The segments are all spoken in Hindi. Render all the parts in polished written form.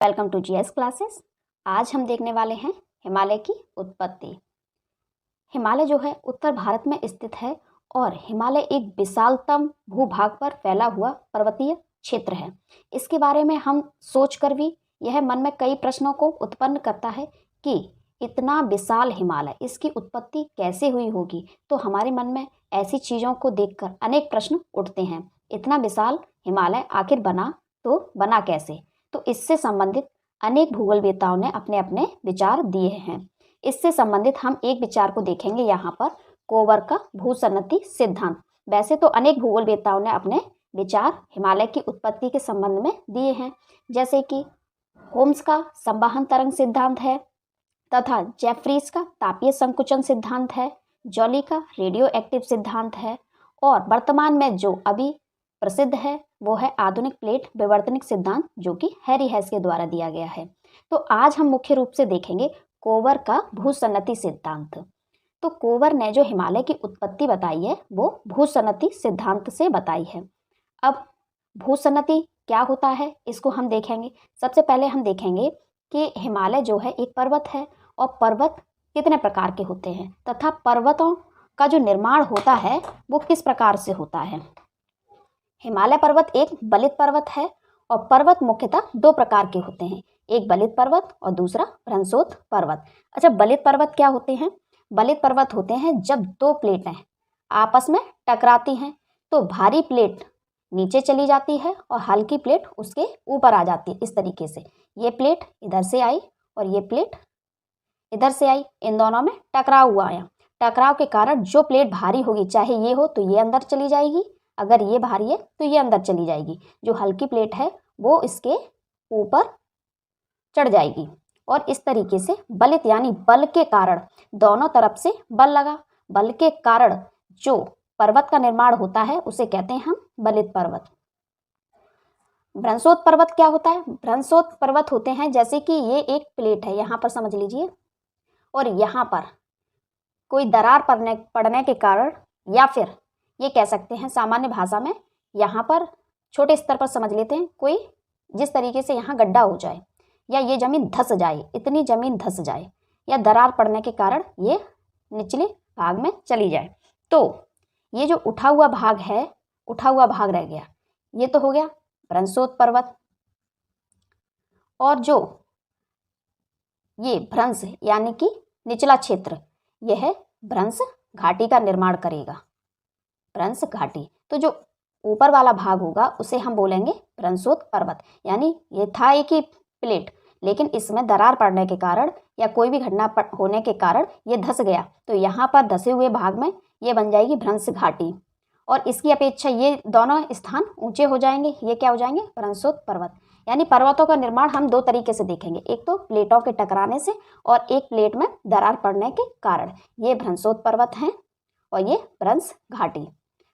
Welcome to GS classes. आज हम देखने वाले हैं हिमालय की उत्पत्ति। हिमालय जो है उत्तर भारत में स्थित है और हिमालय एक विशालतम भूभाग पर फैला हुआ पर्वतीय क्षेत्र है। इसके बारे में हम सोचकर भी यह मन में कई प्रश्नों को उत्पन्न करता है कि इतना विशाल हिमालय, इसकी उत्पत्ति कैसे हुई होगी। तो हमारे मन में ऐसी चीज़ों को देखकर अनेक प्रश्न उठते हैं। इतना विशाल हिमालय आखिर बना तो बना कैसे। तो इससे संबंधित अनेक भूगोलवेत्ताओं ने अपने अपने विचार दिए हैं। इससे संबंधित हम एक विचार को देखेंगे यहाँ पर, कोवर का भूसन्नति सिद्धांत। वैसे तो अनेक भूगोलवेत्ताओं ने अपने विचार हिमालय की उत्पत्ति के संबंध में दिए हैं, जैसे कि होम्स का संवहन तरंग सिद्धांत है तथा जेफरीज का तापीय संकुचन सिद्धांत है, जॉली का रेडियो एक्टिव सिद्धांत है और वर्तमान में जो अभी प्रसिद्ध है वो है आधुनिक प्लेट विवर्तनिक सिद्धांत, जो कि हैरी हेस के द्वारा दिया गया है। तो आज हम मुख्य रूप से देखेंगे कोवर का भूसन्नति सिद्धांत। तो कोवर ने जो हिमालय की उत्पत्ति बताई है वो भूसन्नति सिद्धांत से बताई है। अब भूसन्नति क्या होता है इसको हम देखेंगे। सबसे पहले हम देखेंगे कि हिमालय जो है एक पर्वत है और पर्वत कितने प्रकार के होते हैं तथा पर्वतों का जो निर्माण होता है वो किस प्रकार से होता है। हिमालय पर्वत एक बलित पर्वत है और पर्वत मुख्यतः दो प्रकार के होते हैं, एक बलित पर्वत और दूसरा भ्रंशोत्थ पर्वत। अच्छा, बलित पर्वत क्या होते हैं? बलित पर्वत होते हैं जब दो प्लेटें आपस में टकराती हैं तो भारी प्लेट नीचे चली जाती है और हल्की प्लेट उसके ऊपर आ जाती है। इस तरीके से ये प्लेट इधर से आई और ये प्लेट इधर से आई, इन दोनों में टकराव हुआ आया। टकराव के कारण जो प्लेट भारी होगी, चाहे ये हो तो ये अंदर चली जाएगी, अगर ये भारी है तो ये अंदर चली जाएगी। जो हल्की प्लेट है वो इसके ऊपर चढ़ जाएगी और इस तरीके से बलित यानी बल के कारण दोनों तरफ से बल लगा, बल के कारण जो पर्वत का निर्माण होता है उसे कहते हैं हम बलित पर्वत। भ्रंशोत्थ पर्वत क्या होता है? भ्रंशोत्थ पर्वत होते हैं जैसे कि ये एक प्लेट है, यहाँ पर समझ लीजिए, और यहाँ पर कोई दरार पड़ने के कारण, या फिर ये कह सकते हैं सामान्य भाषा में, यहाँ पर छोटे स्तर पर समझ लेते हैं, कोई जिस तरीके से यहाँ गड्ढा हो जाए या ये ज़मीन धंस जाए, इतनी ज़मीन धंस जाए या दरार पड़ने के कारण ये निचले भाग में चली जाए, तो ये जो उठा हुआ भाग है, उठा हुआ भाग रह गया, ये तो हो गया भ्रंशोत्थ पर्वत। और जो ये भ्रंश यानी कि निचला क्षेत्र, यह भ्रंश घाटी का निर्माण करेगा, भ्रंश घाटी। तो जो ऊपर वाला भाग होगा उसे हम बोलेंगे भ्रंशोत्थ पर्वत। यानी ये था एक ही प्लेट, लेकिन इसमें दरार पड़ने के कारण या कोई भी घटना होने के कारण ये धंस गया, तो यहाँ पर धंसे हुए भाग में ये बन जाएगी भ्रंश घाटी और इसकी अपेक्षा ये दोनों स्थान ऊंचे हो जाएंगे, ये क्या हो जाएंगे? भ्रंशोत्थ पर्वत। यानी पर्वतों का निर्माण हम दो तरीके से देखेंगे, एक तो प्लेटों के टकराने से और एक प्लेट में दरार पड़ने के कारण। ये भ्रंशोत्थ पर्वत हैं और ये भ्रंश घाटी।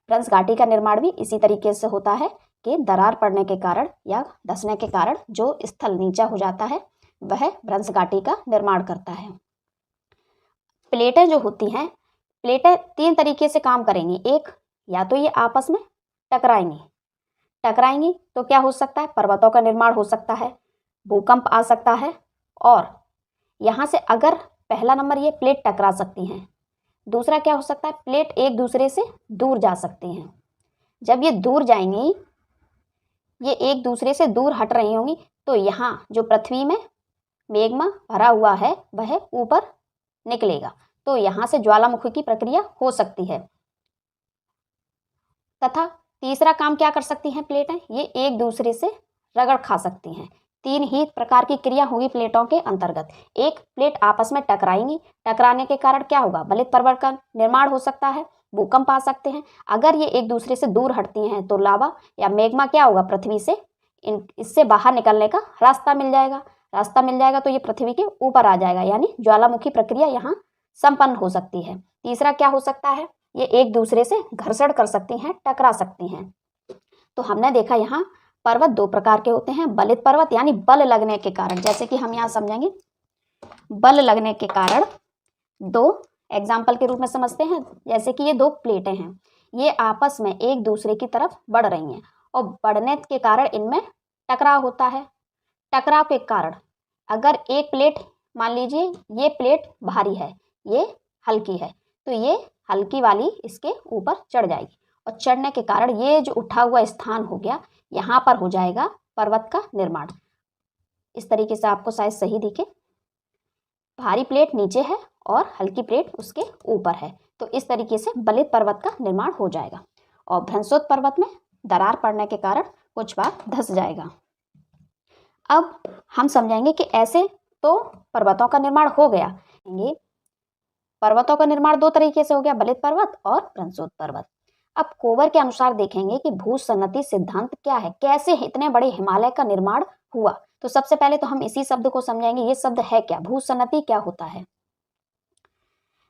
भ्रंश घाटी का निर्माण भी इसी तरीके से होता है कि दरार पड़ने के कारण या धंसने के कारण जो स्थल नीचा हो जाता है वह भ्रंश घाटी का निर्माण करता है। प्लेटें जो होती हैं, प्लेटें तीन तरीके से काम करेंगी। एक, या तो ये आपस में टकराएंगी तो क्या हो सकता है? पर्वतों का निर्माण हो सकता है, भूकंप आ सकता है, और यहाँ से अगर पहला नंबर ये प्लेट टकरा सकती हैं, दूसरा क्या हो सकता है? प्लेट एक दूसरे से दूर जा सकती हैं। जब ये दूर जाएंगी, ये एक दूसरे से दूर हट रही होंगी, तो यहाँ जो पृथ्वी में मैग्मा भरा हुआ है वह ऊपर निकलेगा, तो यहाँ से ज्वालामुखी की प्रक्रिया हो सकती है। तथा तीसरा काम क्या कर सकती हैं प्लेटें? ये एक दूसरे से रगड़ खा सकती हैं। तीन ही प्रकार की क्रिया होगी प्लेटों के अंतर्गत। एक, प्लेट आपस में टकराएंगी, टकराने के कारण क्या होगा? बलित पर्वत का निर्माण हो सकता है, भूकंप आ सकते हैं। अगर ये एक दूसरे से दूर हटती हैं तो लावा या मैग्मा क्या होगा? पृथ्वी से इससे बाहर निकलने का रास्ता मिल जाएगा तो ये पृथ्वी के ऊपर आ जाएगा, यानी ज्वालामुखी प्रक्रिया यहाँ संपन्न हो सकती है। तीसरा क्या हो सकता है? ये एक दूसरे से घर्षण कर सकती हैं, टकरा सकती हैं। तो हमने देखा यहाँ पर्वत दो प्रकार के होते हैं, बलित पर्वत यानी बल लगने के कारण, जैसे कि हम यहाँ समझेंगे बल लगने के कारण, दो एग्जाम्पल के रूप में समझते हैं, जैसे कि ये दो प्लेटें हैं, ये आपस में एक दूसरे की तरफ बढ़ रही हैं और बढ़ने के कारण इनमें टकराव होता है। टकराव के कारण अगर एक प्लेट, मान लीजिए ये प्लेट भारी है, ये हल्की है, तो ये हल्की वाली इसके ऊपर चढ़ जाएगी और चढ़ने के कारण ये जो उठा हुआ स्थान हो गया, यहाँ पर हो जाएगा पर्वत का निर्माण। इस तरीके से आपको शायद सही दिखे, भारी प्लेट नीचे है और हल्की प्लेट उसके ऊपर है, तो इस तरीके से बलित पर्वत का निर्माण हो जाएगा। और भ्रंशोत पर्वत में दरार पड़ने के कारण कुछ बार धंस जाएगा। अब हम समझेंगे कि ऐसे तो पर्वतों का निर्माण हो गया। पर्वतों का निर्माण दो तरीके से हो गया, बलित पर्वत और भ्रंशोत पर्वत। अब कोवर के अनुसार देखेंगे कि भूसन्नति सिद्धांत क्या है, कैसे इतने बड़े हिमालय का निर्माण हुआ। तो सबसे पहले तो हम इसी शब्द को समझेंगे, ये शब्द है क्या, भूसन्नति क्या होता है।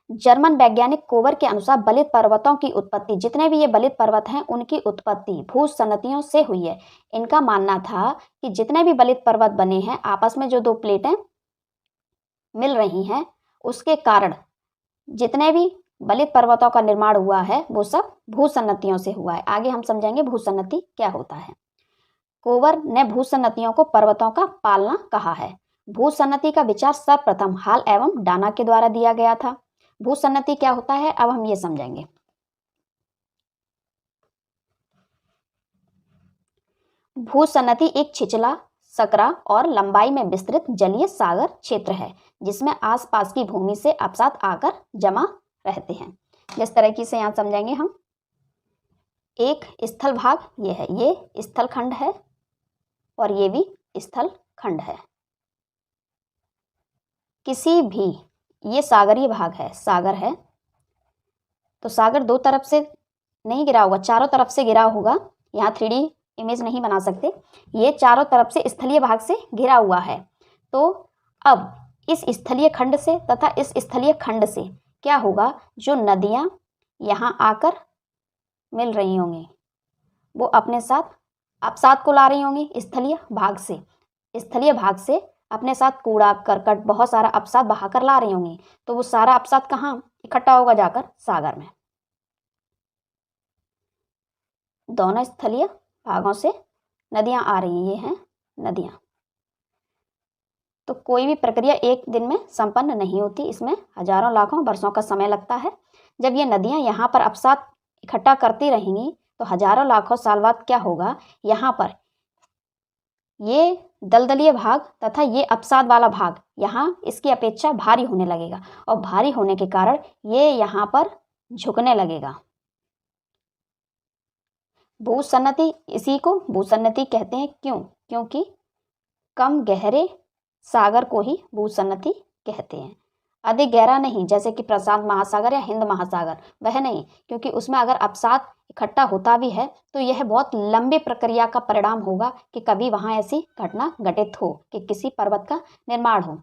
जर्मन वैज्ञानिक कोवर के अनुसार बलित पर्वतों की उत्पत्ति, जितने भी ये बलित पर्वत हैं उनकी उत्पत्ति भूसन्नतियों से हुई है। इनका मानना था कि जितने भी बलित पर्वत बने हैं, आपस में जो दो प्लेटें मिल रही हैं, उसके कारण जितने भी बलित पर्वतों का निर्माण हुआ है वो सब भूसन्नतियों से हुआ है। आगे हम समझेंगे भूसन्नति क्या होता है। कोवर ने भूसन्नतियों को पर्वतों का पालना कहा है। भूसन्नति का विचार सर्वप्रथम हॉल एवं डाना के द्वारा दिया गया था। भूसन्नति क्या होता है, अब हम ये समझेंगे। भूसन्नति एक छिछला, सकरा और लंबाई में विस्तृत जलीय सागर क्षेत्र है, जिसमें आसपास की भूमि से अपसात आकर जमा रहते हैं। जिस तरीके से यहाँ समझेंगे हम, एक स्थल भाग ये है, ये स्थल खंड है और ये भी स्थल खंड है। किसी भी, ये सागरीय भाग है, सागर है, तो सागर दो तरफ से नहीं गिरा होगा, चारों तरफ से गिरा होगा। यहाँ 3D इमेज नहीं बना सकते, ये चारों तरफ से स्थलीय भाग से घिरा हुआ है। तो अब इस स्थलीय खंड से तथा इस स्थलीय खंड से क्या होगा, जो नदियाँ यहाँ आकर मिल रही होंगी वो अपने साथ अपसात को ला रही होंगी स्थलीय भाग से। स्थलीय भाग से अपने साथ कूड़ा करकट बहुत सारा अपसात बहाकर ला रही होंगी, तो वो सारा अपसात कहाँ इकट्ठा होगा, जाकर सागर में। दोनों स्थलीय भागों से नदियां आ रही हैं, ये हैं नदियां। तो कोई भी प्रक्रिया एक दिन में संपन्न नहीं होती, इसमें हजारों लाखों वर्षों का समय लगता है। जब ये नदियां यहाँ पर अपसात इकट्ठा करती रहेंगी तो हजारों लाखों साल बाद क्या होगा, यहाँ पर ये दलदलीय भाग तथा ये अपसाद वाला भाग यहाँ इसकी अपेक्षा भारी होने लगेगा और भारी होने के कारण ये यहाँ पर झुकने लगेगा। भूसन्नति, इसी को भूसन्नति कहते हैं। क्यों? क्योंकि कम गहरे सागर को ही भूसन्नति कहते हैं। अधिक गहरा नहीं, जैसे कि प्रशांत महासागर या हिंद महासागर, वह नहीं, क्योंकि उसमें अगर अपसात इकट्ठा होता भी है तो यह बहुत लंबी प्रक्रिया का परिणाम होगा कि कभी वहाँ ऐसी घटना घटित हो कि किसी पर्वत का निर्माण हो।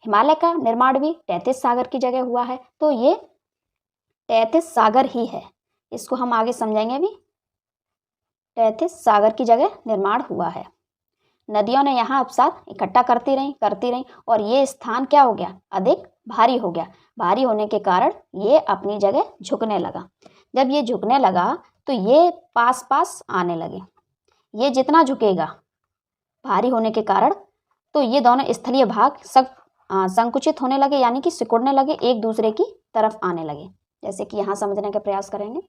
हिमालय का निर्माण भी तैतीस सागर की जगह हुआ है, तो ये तैतीस सागर ही है, इसको हम आगे समझेंगे भी। तैतीस सागर की जगह निर्माण हुआ है। नदियों ने यहाँ अपसात इकट्ठा करती रहीं और ये स्थान क्या हो गया, अधिक भारी हो गया। भारी होने के कारण ये अपनी जगह झुकने लगा। जब ये झुकने लगा तो ये पास पास आने लगे। ये जितना झुकेगा भारी होने के कारण, तो ये दोनों स्थलीय भाग सब संकुचित होने लगे, यानी कि सिकुड़ने लगे, एक दूसरे की तरफ आने लगे। जैसे कि यहाँ समझने का प्रयास करेंगे।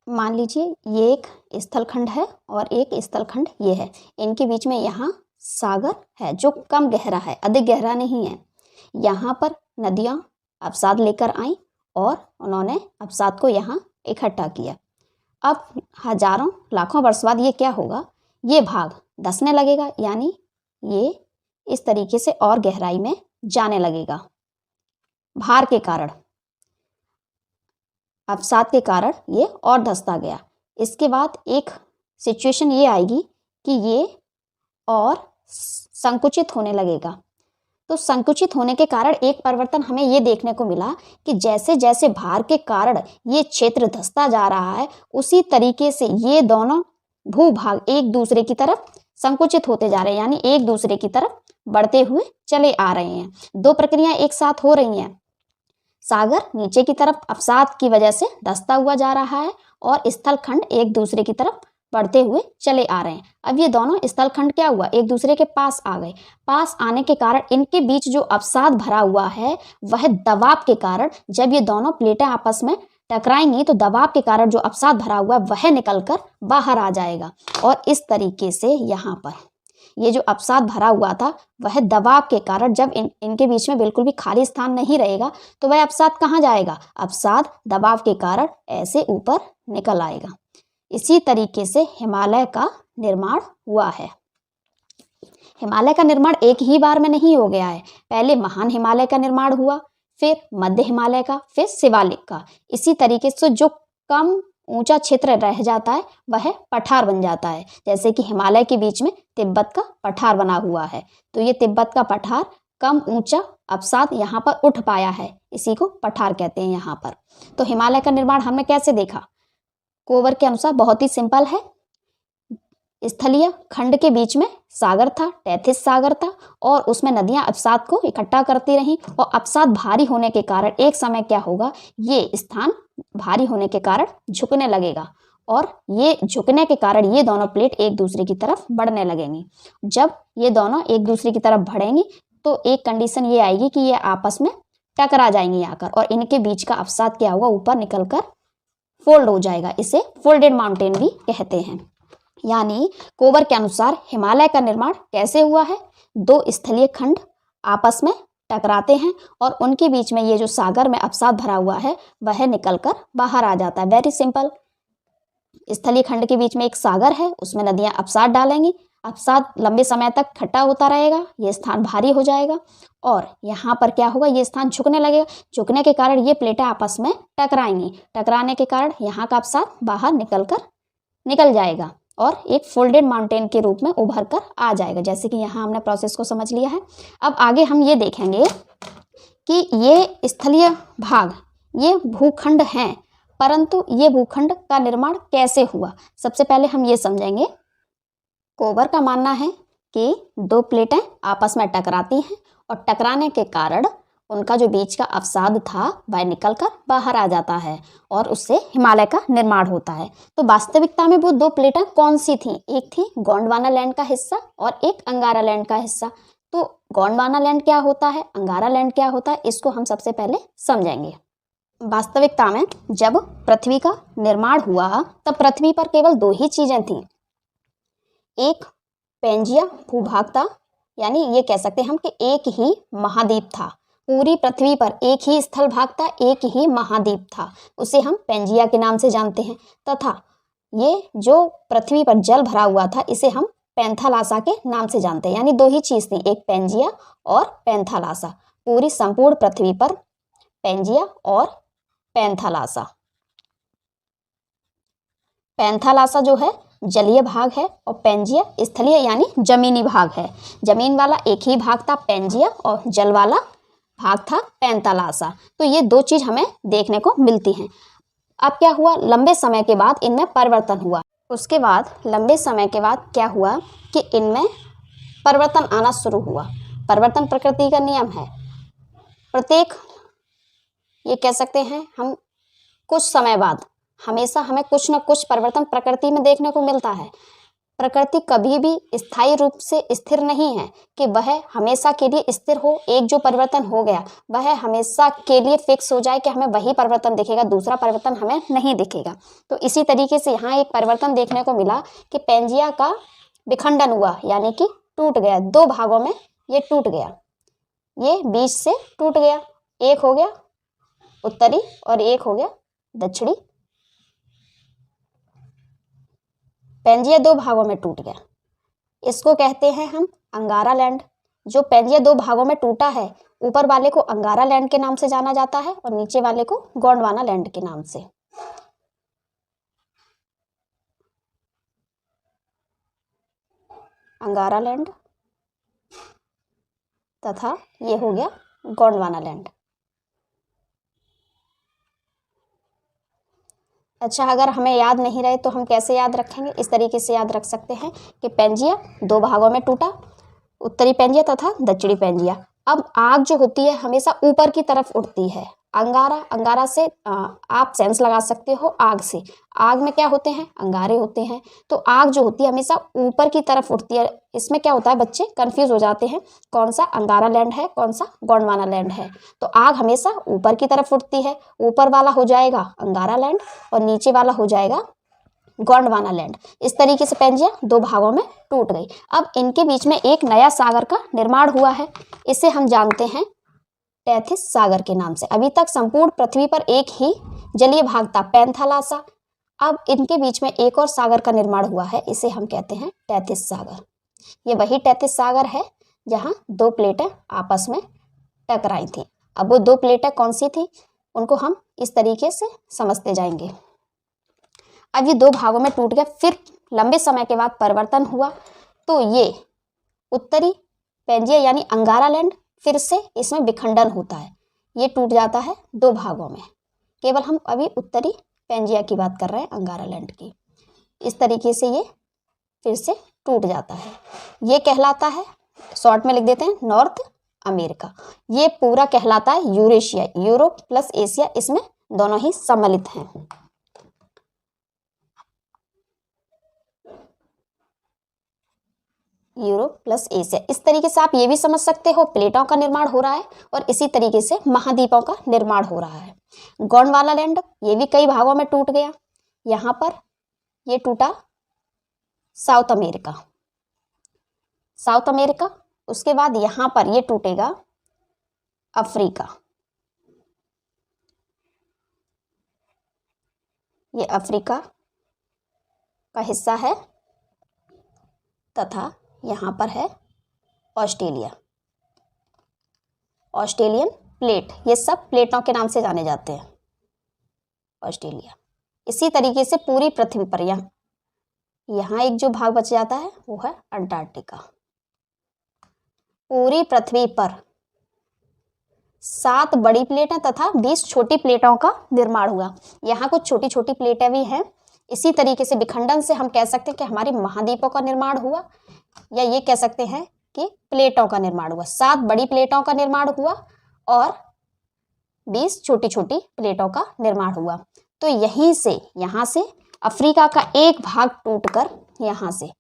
मान लीजिए ये एक स्थलखंड है और एक स्थलखंड ये है, इनके बीच में यहाँ सागर है जो कम गहरा है, अधिक गहरा नहीं है। यहाँ पर नदियाँ अवसाद लेकर आई और उन्होंने अवसाद को यहाँ इकट्ठा किया। अब हजारों लाखों वर्ष बाद ये क्या होगा, ये भाग धंसने लगेगा, यानी ये इस तरीके से और गहराई में जाने लगेगा। भार के कारण, अवसाद के कारण ये और धंसता गया। इसके बाद एक सिचुएशन ये आएगी कि ये और संकुचित होने लगेगा। तो संकुचित होने के कारण एक परिवर्तन हमें ये देखने को मिला कि जैसे जैसे भार के कारण ये क्षेत्र धंसता जा रहा है, उसी तरीके से ये दोनों भूभाग एक दूसरे की तरफ संकुचित होते जा रहे हैं, यानी एक दूसरे की तरफ बढ़ते हुए चले आ रहे हैं। दो प्रक्रियाएं एक साथ हो रही हैं। सागर नीचे की तरफ अवसाद की वजह से धंसता हुआ जा रहा है और स्थलखंड एक दूसरे की तरफ बढ़ते हुए चले आ रहे हैं। अब ये दोनों स्थलखंड क्या हुआ, एक दूसरे के पास आ गए। पास आने के कारण इनके बीच जो अवसाद भरा हुआ है वह दबाव के कारण, जब ये दोनों प्लेटें आपस में टकराएंगी तो दबाव के कारण जो अवसाद भरा हुआ है वह निकलकर बाहर आ जाएगा। और इस तरीके से यहाँ पर ये जो अवसाद भरा हुआ था वह दबाव के कारण, जब इनके बीच में बिल्कुल भी खाली स्थान नहीं रहेगा तो वह अवसाद कहाँ जाएगा, अवसाद दबाव के कारण ऐसे ऊपर निकल आएगा। इसी तरीके से हिमालय का निर्माण हुआ है। हिमालय का निर्माण एक ही बार में नहीं हो गया है। पहले महान हिमालय का निर्माण हुआ, फिर मध्य हिमालय का, फिर शिवालिक का। इसी तरीके से जो कम ऊंचा क्षेत्र रह जाता है वह पठार बन जाता है। जैसे कि हिमालय के बीच में तिब्बत का पठार बना हुआ है, तो ये तिब्बत का पठार कम ऊंचा अवसाद यहाँ पर उठ पाया है, इसी को पठार कहते हैं यहाँ पर। तो हिमालय का निर्माण हमने कैसे देखा, कोवर के अनुसार बहुत ही सिंपल है। स्थलीय खंड के बीच में सागर था, टैथिस सागर था, और उसमें नदियां अवसाद को इकट्ठा करती रहीं, और अवसाद भारी होने के कारण एक समय क्या होगा, ये स्थान भारी होने के कारण झुकने लगेगा, और ये झुकने के कारण ये दोनों प्लेट एक दूसरे की तरफ बढ़ने लगेंगी। जब ये दोनों एक दूसरे की तरफ बढ़ेंगी तो एक कंडीशन ये आएगी कि ये आपस में टकरा जाएंगी आकर, और इनके बीच का अवसाद क्या होगा, ऊपर निकलकर फोल्ड हो जाएगा। इसे फोल्डेड माउंटेन भी कहते हैं। यानी कोवर के अनुसार हिमालय का निर्माण कैसे हुआ है, दो स्थलीय खंड आपस में टकराते हैं और उनके बीच में ये जो सागर में अवसाद भरा हुआ है वह निकलकर बाहर आ जाता है। Very simple. स्थलीय खंड के बीच में एक सागर है, उसमें नदियां अवसाद डालेंगी, अवसाद लंबे समय तक इकट्ठा होता रहेगा, ये स्थान भारी हो जाएगा, और यहाँ पर क्या होगा, ये स्थान झुकने लगेगा। झुकने के कारण ये प्लेटें आपस में टकराएंगी, टकराने के कारण यहाँ का अवसाद बाहर निकल जाएगा और एक फोल्डेड माउंटेन के रूप में उभर कर आ जाएगा। जैसे कि यहाँ हमने प्रोसेस को समझ लिया है। अब आगे हम ये देखेंगे कि ये स्थलीय भाग, ये भूखंड हैं, परंतु ये भूखंड का निर्माण कैसे हुआ, सबसे पहले हम ये समझेंगे। कोवर का मानना है कि दो प्लेटें आपस में टकराती हैं और टकराने के कारण उनका जो बीच का अवसाद था वह निकलकर बाहर आ जाता है और उससे हिमालय का निर्माण होता है। तो वास्तविकता में वो दो प्लेटें कौन सी थीं, एक थी गोंडवाना लैंड का हिस्सा और एक अंगारा लैंड का हिस्सा। तो गोंडवाना लैंड क्या होता है, अंगारा लैंड क्या होता है, इसको हम सबसे पहले समझेंगे। वास्तविकता में जब पृथ्वी का निर्माण हुआ तब पृथ्वी पर केवल दो ही चीजें थीं, एक पेंजिया भूभाग था, यानी ये कह सकते हैं हम कि एक ही महाद्वीप था। पूरी पृथ्वी पर एक ही स्थल भाग था, एक ही महाद्वीप था, उसे हम पेंजिया के नाम से जानते हैं। तथा ये जो पृथ्वी पर जल भरा हुआ था इसे हम पैंथालासा के नाम से जानते हैं। यानी दो ही चीज थी, एक पेंजिया और पैंथालासा। पूरी संपूर्ण पृथ्वी पर पेंजिया और पैंथालासा। पैंथालासा जो है जलीय भाग है और पेंजिया स्थलीय यानी जमीनी भाग है। जमीन वाला एक ही भाग था पेंजिया और जल वाला भाग था पैंथालासा। तो ये दो चीज हमें देखने को मिलती हैं। अब क्या हुआ, लंबे समय के बाद इनमें परिवर्तन हुआ। उसके बाद लंबे समय के बाद क्या हुआ कि इनमें परिवर्तन आना शुरू हुआ। परिवर्तन प्रकृति का नियम है। प्रत्येक ये कह सकते हैं हम कुछ समय बाद हमेशा हमें कुछ न कुछ परिवर्तन प्रकृति में देखने को मिलता है। प्रकृति कभी भी स्थायी रूप से स्थिर नहीं है कि वह हमेशा के लिए स्थिर हो। एक जो परिवर्तन हो गया वह हमेशा के लिए फिक्स हो जाए कि हमें वही परिवर्तन दिखेगा, दूसरा परिवर्तन हमें नहीं दिखेगा। तो इसी तरीके से यहाँ एक परिवर्तन देखने को मिला कि पेंजिया का विखंडन हुआ, यानी कि टूट गया, दो भागों में ये टूट गया, ये बीच से टूट गया, एक हो गया उत्तरी और एक हो गया दक्षिणी। पेंजिया दो भागों में टूट गया, इसको कहते हैं हम अंगारा लैंड। जो पेंजिया दो भागों में टूटा है, ऊपर वाले को अंगारा लैंड के नाम से जाना जाता है और नीचे वाले को गोंडवाना लैंड के नाम से। अंगारा लैंड तथा ये हो गया गोंडवाना लैंड। अच्छा, अगर हमें याद नहीं रहे तो हम कैसे याद रखेंगे, इस तरीके से याद रख सकते हैं कि पेंजिया दो भागों में टूटा, उत्तरी पेंजिया तथा दक्षिणी पेंजिया। अब आग जो होती है हमेशा ऊपर की तरफ उठती है, अंगारा, अंगारा से आप सेंस लगा सकते हो आग से। आग में क्या होते हैं? अंगारे होते हैं। तो आग जो होती है हमेशा ऊपर की तरफ उठती है। इसमें क्या होता है, बच्चे कंफ्यूज हो जाते हैं कौन सा अंगारा लैंड है, कौन सा गोंडवाना लैंड है। तो आग हमेशा ऊपर की तरफ उठती है। ऊपर वाला हो जाएगा अंगारा लैंड और नीचे वाला हो जाएगा गोंडवाना लैंड। इस तरीके से पेंजिया दो भागों में टूट गई। अब इनके बीच में एक नया सागर का निर्माण हुआ है। इसे हम जानते हैं टेथिस सागर के नाम से। अभी तक संपूर्ण पृथ्वी पर एक ही जलीय भाग था, पैंथालासा। अब इनके बीच में एक और सागर का निर्माण हुआ है, इसे हम कहते हैं टेथिस सागर। ये वही टेथिस सागर है जहां दो प्लेटें आपस में टकराई थी। अब वो दो प्लेटें कौन सी थी, उनको हम इस तरीके से समझते जाएंगे। अब ये दो भागों में टूट गया, फिर लंबे समय के बाद परिवर्तन हुआ, तो ये उत्तरी पेंजिया यानी अंगारा लैंड फिर से इसमें विखंडन होता है। ये टूट जाता है दो भागों में। केवल हम अभी उत्तरी पेंजिया की बात कर रहे हैं, अंगारा लैंड की। इस तरीके से ये फिर से टूट जाता है। ये कहलाता है, शॉर्ट में लिख देते हैं, नॉर्थ अमेरिका। ये पूरा कहलाता है यूरेशिया। यूरोप प्लस एशिया, इसमें दोनों ही सम्मिलित हैं। Europe plus Asia. इस तरीके से आप ये भी समझ सकते हो प्लेटों का निर्माण हो रहा है और इसी तरीके से महाद्वीपों का निर्माण हो रहा है। गोंडवाना लैंड ये भी कई भागों में टूट गया। यहाँ पर ये टूटा साउथ अमेरिका, साउथ अमेरिका। उसके बाद यहाँ पर ये टूटेगा अफ्रीका। ये अफ्रीका का हिस्सा है तथा यहाँ पर है ऑस्ट्रेलिया, ऑस्ट्रेलियन प्लेट। ये सब प्लेटों के नाम से जाने जाते हैं, ऑस्ट्रेलिया। इसी तरीके से पूरी पृथ्वी पर यहाँ एक जो भाग बच जाता है वो है अंटार्कटिका। पूरी पृथ्वी पर 7 बड़ी प्लेटें तथा 20 छोटी प्लेटों का निर्माण हुआ। यहाँ कुछ छोटी छोटी प्लेटें भी हैं। इसी तरीके से विखंडन से हम कह सकते हैं कि हमारे महाद्वीपों का निर्माण हुआ, या ये कह सकते हैं कि प्लेटों का निर्माण हुआ। 7 बड़ी प्लेटों का निर्माण हुआ और 20 छोटी छोटी प्लेटों का निर्माण हुआ। तो यहीं से, यहाँ से अफ्रीका का एक भाग टूटकर, यहाँ से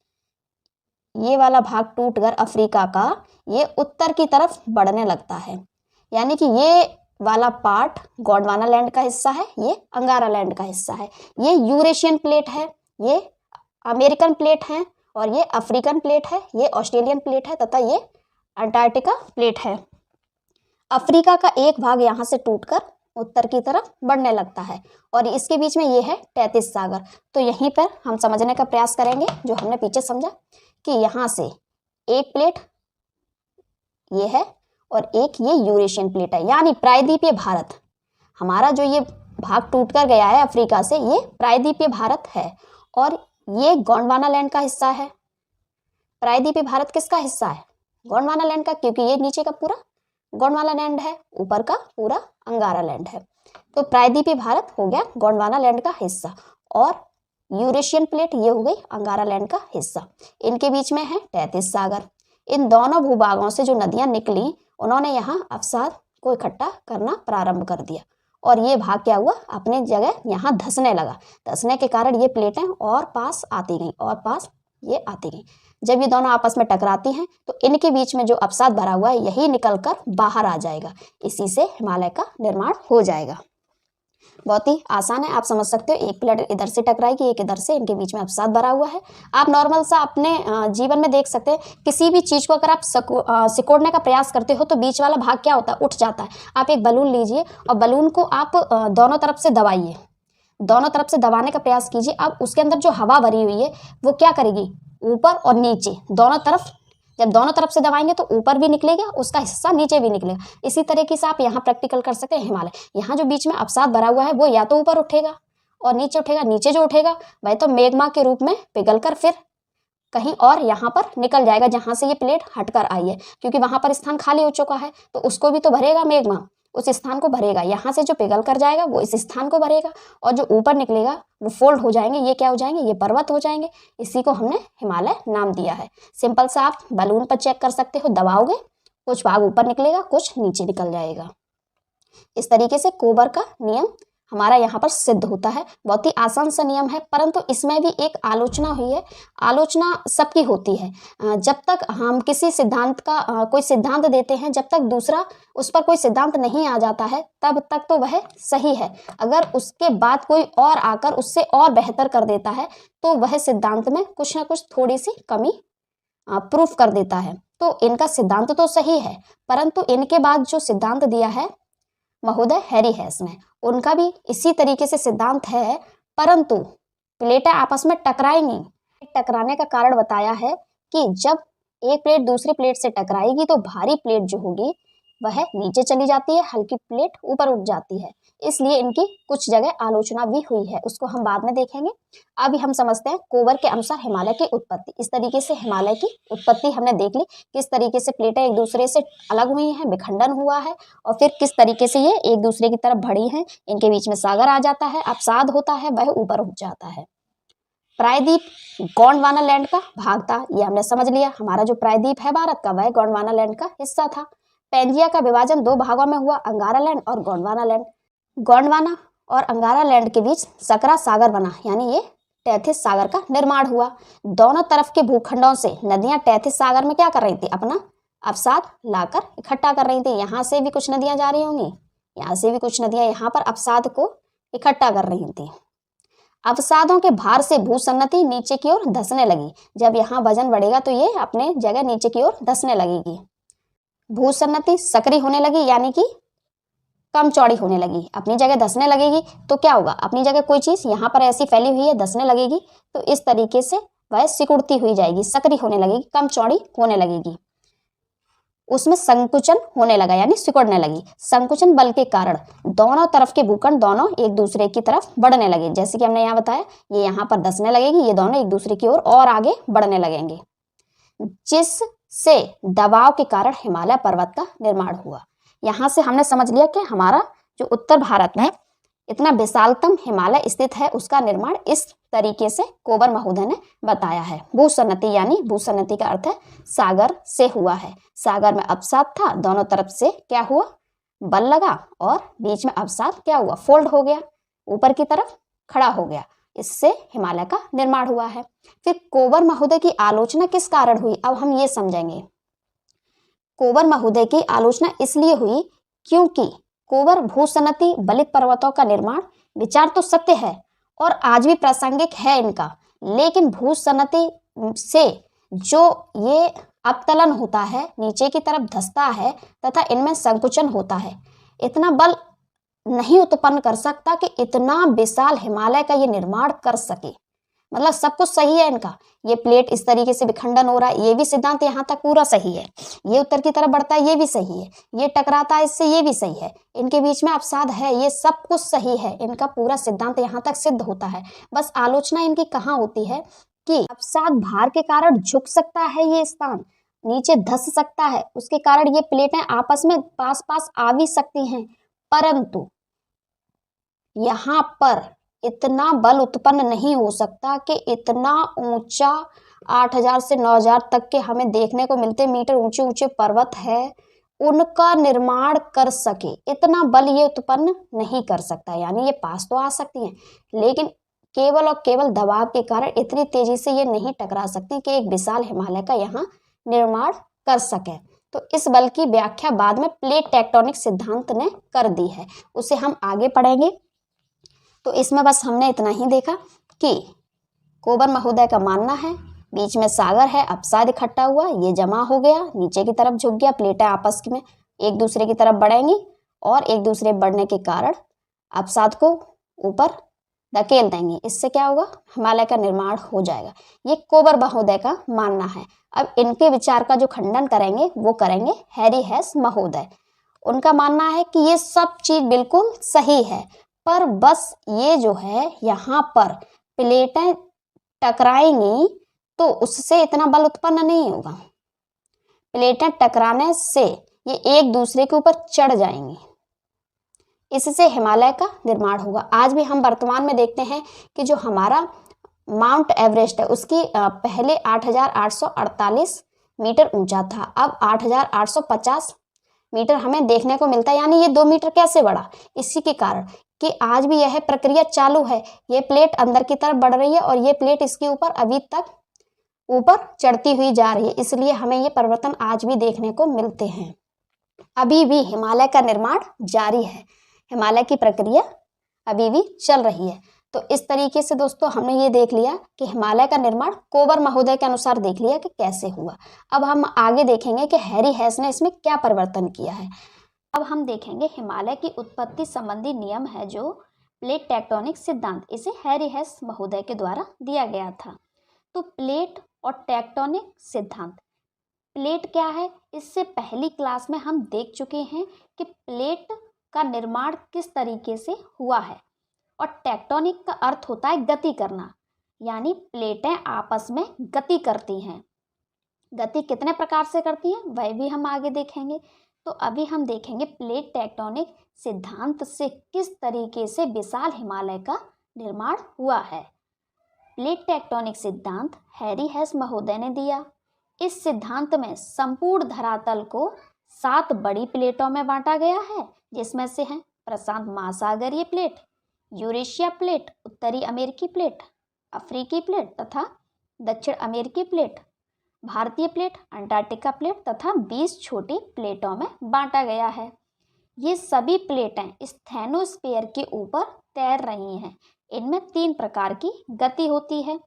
ये वाला भाग टूटकर अफ्रीका का ये उत्तर की तरफ बढ़ने लगता है। यानी कि ये वाला पार्ट गोंडवाना लैंड का हिस्सा है, ये अंगारा लैंड का हिस्सा है। ये यूरेशियन प्लेट है, ये अमेरिकन प्लेट है, और ये अफ्रीकन प्लेट है, ये ऑस्ट्रेलियन प्लेट है तथा ये अंटार्कटिका प्लेट है। अफ्रीका का एक भाग यहाँ से टूटकर उत्तर की तरफ बढ़ने लगता है और इसके बीच में ये है टेथिस सागर। तो यहीं पर हम समझने का प्रयास करेंगे जो हमने पीछे समझा कि यहाँ से एक प्लेट ये है और एक ये यूरेशियन प्लेट है, यानी प्रायद्वीपीय भारत। हमारा जो ये भाग टूटकर गया है अफ्रीका से, ये प्रायद्वीपीय भारत है और ये गोंडवाना लैंड का हिस्सा है। प्रायद्वीपीय भारत किसका हिस्सा है? गोंडवाना लैंड का, क्योंकि ये नीचे का पूरा गोंडवाना लैंड है, ऊपर का पूरा अंगारा लैंड है। तो प्रायद्वीपीय भारत हो गया गोंडवाना लैंड का हिस्सा और यूरेशियन प्लेट ये हो गई अंगारा लैंड का हिस्सा। इनके बीच में है टेथिस सागर। इन दोनों भूभागों से जो नदियां निकली, उन्होंने यहाँ अवसाद को इकट्ठा करना प्रारंभ कर दिया और ये भाग क्या हुआ, अपनी जगह यहाँ धंसने लगा। धंसने के कारण ये प्लेटें और पास आती गई और पास ये आती गई। जब ये दोनों आपस में टकराती हैं तो इनके बीच में जो अवसाद भरा हुआ है यही निकलकर बाहर आ जाएगा। इसी से हिमालय का निर्माण हो जाएगा। बहुत ही आसान है, आप समझ सकते हो। एक प्लेट इधर से टकराएगी, एक इधर से, इनके बीच में अवसाद भरा हुआ है। आप नॉर्मल सा अपने जीवन में देख सकते हैं, किसी भी चीज़ को अगर आप सिकोड़ने का प्रयास करते हो तो बीच वाला भाग क्या होता है, उठ जाता है। आप एक बलून लीजिए और बलून को आप दोनों तरफ से दबाइए, दोनों तरफ से दबाने का प्रयास कीजिए। अब उसके अंदर जो हवा भरी हुई है वो क्या करेगी, ऊपर और नीचे दोनों तरफ, जब दोनों तरफ से दबाएंगे तो ऊपर भी निकलेगा, उसका हिस्सा नीचे भी निकलेगा। इसी तरीके से आप यहाँ प्रैक्टिकल कर सकते हैं। हिमालय, यहाँ जो बीच में अवसाद भरा हुआ है वो या तो ऊपर उठेगा और नीचे उठेगा। नीचे जो उठेगा वह तो मैग्मा के रूप में पिघलकर फिर कहीं और यहाँ पर निकल जाएगा जहाँ से ये प्लेट हटकर आई है, क्योंकि वहाँ पर स्थान खाली हो चुका है तो उसको भी तो भरेगा मैग्मा, उस स्थान को भरेगा। यहाँ से जो पिघल कर जाएगा वो इस स्थान को भरेगा और जो ऊपर निकलेगा वो फोल्ड हो जाएंगे। ये क्या हो जाएंगे, ये पर्वत हो जाएंगे। इसी को हमने हिमालय नाम दिया है। सिंपल सा आप बलून पर चेक कर सकते हो, दबाओगे कुछ भाग ऊपर निकलेगा, कुछ नीचे निकल जाएगा। इस तरीके से कोबर का नियम हमारा यहाँ पर सिद्ध होता है। बहुत ही आसान सा नियम है, परंतु इसमें भी एक आलोचना हुई है। आलोचना सबकी होती है। जब तक हम किसी सिद्धांत का कोई सिद्धांत देते हैं, जब तक दूसरा उस पर कोई सिद्धांत नहीं आ जाता है, तब तक तो वह सही है। अगर उसके बाद कोई और आकर उससे और बेहतर कर देता है, तो वह सिद्धांत में कुछ ना कुछ थोड़ी सी कमी प्रूफ कर देता है। तो इनका सिद्धांत तो सही है, परंतु इनके बाद जो सिद्धांत दिया है महोदय हैरी हेस ने, उनका भी इसी तरीके से सिद्धांत है, परंतु प्लेटें आपस में टकराएंगी। टकराने का कारण बताया है कि जब एक प्लेट दूसरी प्लेट से टकराएगी तो भारी प्लेट जो होगी वह नीचे चली जाती है, हल्की प्लेट ऊपर उठ जाती है। इसलिए इनकी कुछ जगह आलोचना भी हुई है, उसको हम बाद में देखेंगे। अभी हम समझते हैं कोबर के अनुसार हिमालय की उत्पत्ति। इस तरीके से हिमालय की उत्पत्ति हमने देख ली, किस तरीके से प्लेटें एक दूसरे से अलग हुई हैं, विखंडन हुआ है, और फिर किस तरीके से ये एक दूसरे की तरफ बढ़ी हैं। इनके बीच में सागर आ जाता है, अवसाद होता है, वह ऊपर उठ जाता है। प्रायद्वीप गोंडवाना लैंड का भाग था, ये हमने समझ लिया। हमारा जो प्रायद्वीप है भारत का, वह गोंडवाना लैंड का हिस्सा था। पेंजिया का विभाजन 2 भागों में हुआ, अंगारा लैंड और गोंडवाना लैंड। गोंडवाना और अंगारा लैंड के बीच सकरा सागर बना, यानी ये टेथिस सागर का निर्माण हुआ। दोनों तरफ के भूखंडों से नदियां टेथिस सागर में क्या कर रही थी, अपना अवसाद लाकर इकट्ठा कर रही थी। यहाँ से भी कुछ नदियां जा रही होंगी, यहाँ से भी कुछ नदियां यहाँ पर अवसाद को इकट्ठा कर रही थी। अवसादों के भार से भूसन्नति नीचे की ओर धंसने लगी। जब यहाँ वजन बढ़ेगा तो ये अपने जगह नीचे की ओर धंसने लगेगी। भूसन्नति सक्रिय होने लगी, यानी कि कम चौड़ी होने लगी, अपनी जगह धंसने लगेगी। तो क्या होगा, अपनी जगह कोई चीज यहाँ पर ऐसी फैली हुई है, धंसने लगेगी, तो इस तरीके से वह सिकुड़ती हुई जाएगी, सक्रिय होने लगेगी, कम चौड़ी होने लगेगी। उसमें संकुचन होने लगा, यानी सिकुड़ने लगी। संकुचन बल के कारण दोनों तरफ के भूखंड दोनों एक दूसरे की तरफ बढ़ने लगे। जैसे कि हमने यहाँ बताया, ये यहाँ पर धंसने लगेगी, ये दोनों एक दूसरे की ओर और आगे बढ़ने लगेंगे, जिससे दबाव के कारण हिमालय पर्वत का निर्माण हुआ। यहाँ से हमने समझ लिया कि हमारा जो उत्तर भारत में इतना विशालतम हिमालय स्थित है, उसका निर्माण इस तरीके से कोबर महोदय ने बताया है। भूसन्नति, यानी भूसन्नति का अर्थ है सागर से हुआ है। सागर में अवसाद था, दोनों तरफ से क्या हुआ, बल लगा, और बीच में अवसाद क्या हुआ, फोल्ड हो गया, ऊपर की तरफ खड़ा हो गया। इससे हिमालय का निर्माण हुआ है। फिर कोबर महोदय की आलोचना किस कारण हुई, अब हम ये समझेंगे। कोबर महोदय की आलोचना इसलिए हुई क्योंकि कोबर भूसन्नति बलित पर्वतों का निर्माण विचार तो सत्य है और आज भी प्रासंगिक है इनका, लेकिन भूसन्नति से जो ये अवतलन होता है, नीचे की तरफ धंसता है तथा इनमें संकुचन होता है, इतना बल नहीं उत्पन्न कर सकता कि इतना विशाल हिमालय का ये निर्माण कर सके। मतलब सब कुछ सही है इनका, ये प्लेट इस तरीके से विखंडन हो रहा है, ये भी सिद्धांत यहाँ तक पूरा सही है, ये उत्तर की तरफ बढ़ता है, ये भी सही है, ये टकराता है इससे, ये भी सही है, इनके बीच में अवसाद है, ये सब कुछ सही है, इनका पूरा सिद्धांत यहाँ तक सिद्ध होता है। बस आलोचना इनकी कहाँ होती है कि अवसाद भार के कारण झुक सकता है, ये स्थान नीचे धंस सकता है, उसके कारण ये प्लेटें आपस में पास पास आ भी सकती हैं, परंतु यहाँ पर इतना बल उत्पन्न नहीं हो सकता कि इतना ऊंचा 8000 से 9000 तक के हमें देखने को मिलते मीटर ऊंचे ऊंचे पर्वत है, उनका निर्माण कर सके। इतना बल ये उत्पन्न नहीं कर सकता, यानी ये पास तो आ सकती हैं, लेकिन केवल और केवल दबाव के कारण इतनी तेजी से ये नहीं टकरा सकती कि एक विशाल हिमालय का यहाँ निर्माण कर सके। तो इस बल की व्याख्या बाद में प्लेट टेक्टोनिक सिद्धांत ने कर दी है, उसे हम आगे पढ़ेंगे। तो इसमें बस हमने इतना ही देखा कि कोबर महोदय का मानना है बीच में सागर है, अवसाद इकट्ठा हुआ, ये जमा हो गया, नीचे की तरफ झुक गया, प्लेटें आपस में एक दूसरे की तरफ बढ़ेंगी और एक दूसरे बढ़ने के कारण अवसाद को ऊपर धकेल देंगे। इससे क्या होगा, हिमालय का निर्माण हो जाएगा। ये कोबर महोदय का मानना है। अब इनके विचार का जो खंडन करेंगे वो करेंगे हैरी हेस महोदय। उनका मानना है कि ये सब चीज बिल्कुल सही है, पर बस ये जो है यहाँ पर प्लेटें टकराएंगी तो उससे इतना बल उत्पन्न नहीं होगा। प्लेटें टकराने से ये एक दूसरे के ऊपर चढ़ जाएंगी, इससे हिमालय का निर्माण होगा। आज भी हम वर्तमान में देखते हैं कि जो हमारा माउंट एवरेस्ट है उसकी पहले 8848 मीटर ऊंचा था, अब 8850 मीटर हमें देखने को मिलता है। यानी ये 2 मीटर कैसे बढ़ा? इसी के कारण कि आज भी यह प्रक्रिया चालू है। ये प्लेट अंदर की तरफ बढ़ रही है और ये प्लेट इसके ऊपर अभी तक ऊपर चढ़ती हुई जा रही है, इसलिए हमें ये परिवर्तन आज भी देखने को मिलते हैं। अभी भी हिमालय का निर्माण जारी है, हिमालय की प्रक्रिया अभी भी चल रही है। तो इस तरीके से दोस्तों हमने ये देख लिया कि हिमालय का निर्माण कोबर महोदय के अनुसार देख लिया कि कैसे हुआ। अब हम आगे देखेंगे कि हैरी हेस ने इसमें क्या परिवर्तन किया है। अब हम देखेंगे हिमालय की उत्पत्ति संबंधी नियम है जो प्लेट टेक्टोनिक सिद्धांत, इसे हैरी हेस महोदय के द्वारा दिया गया था। तो प्लेट और टेक्टोनिक सिद्धांत, प्लेट क्या है? इससे पहली क्लास में हम देख चुके हैं कि प्लेट का निर्माण किस तरीके से हुआ है। और टेक्टोनिक का अर्थ होता है गति करना, यानी प्लेटें आपस में गति करती हैं। गति कितने प्रकार से करती हैं वह भी हम आगे देखेंगे। तो अभी हम देखेंगे प्लेट टेक्टोनिक सिद्धांत से किस तरीके से विशाल हिमालय का निर्माण हुआ है। प्लेट टेक्टोनिक सिद्धांत हैरी हेस महोदय ने दिया। इस सिद्धांत में संपूर्ण धरातल को 7 बड़ी प्लेटों में बांटा गया है, जिसमें से हैं प्रशांत महासागरीय प्लेट, यूरेशिया प्लेट, उत्तरी अमेरिकी प्लेट, अफ्रीकी प्लेट तथा दक्षिण अमेरिकी प्लेट, भारतीय प्लेट, अंटार्कटिका प्लेट तथा 20 छोटी प्लेटों में बांटा गया है। ये सभी प्लेटें स्थैनोस्फीयर के ऊपर तैर रही हैं। इनमें 3 प्रकार की गति होती है,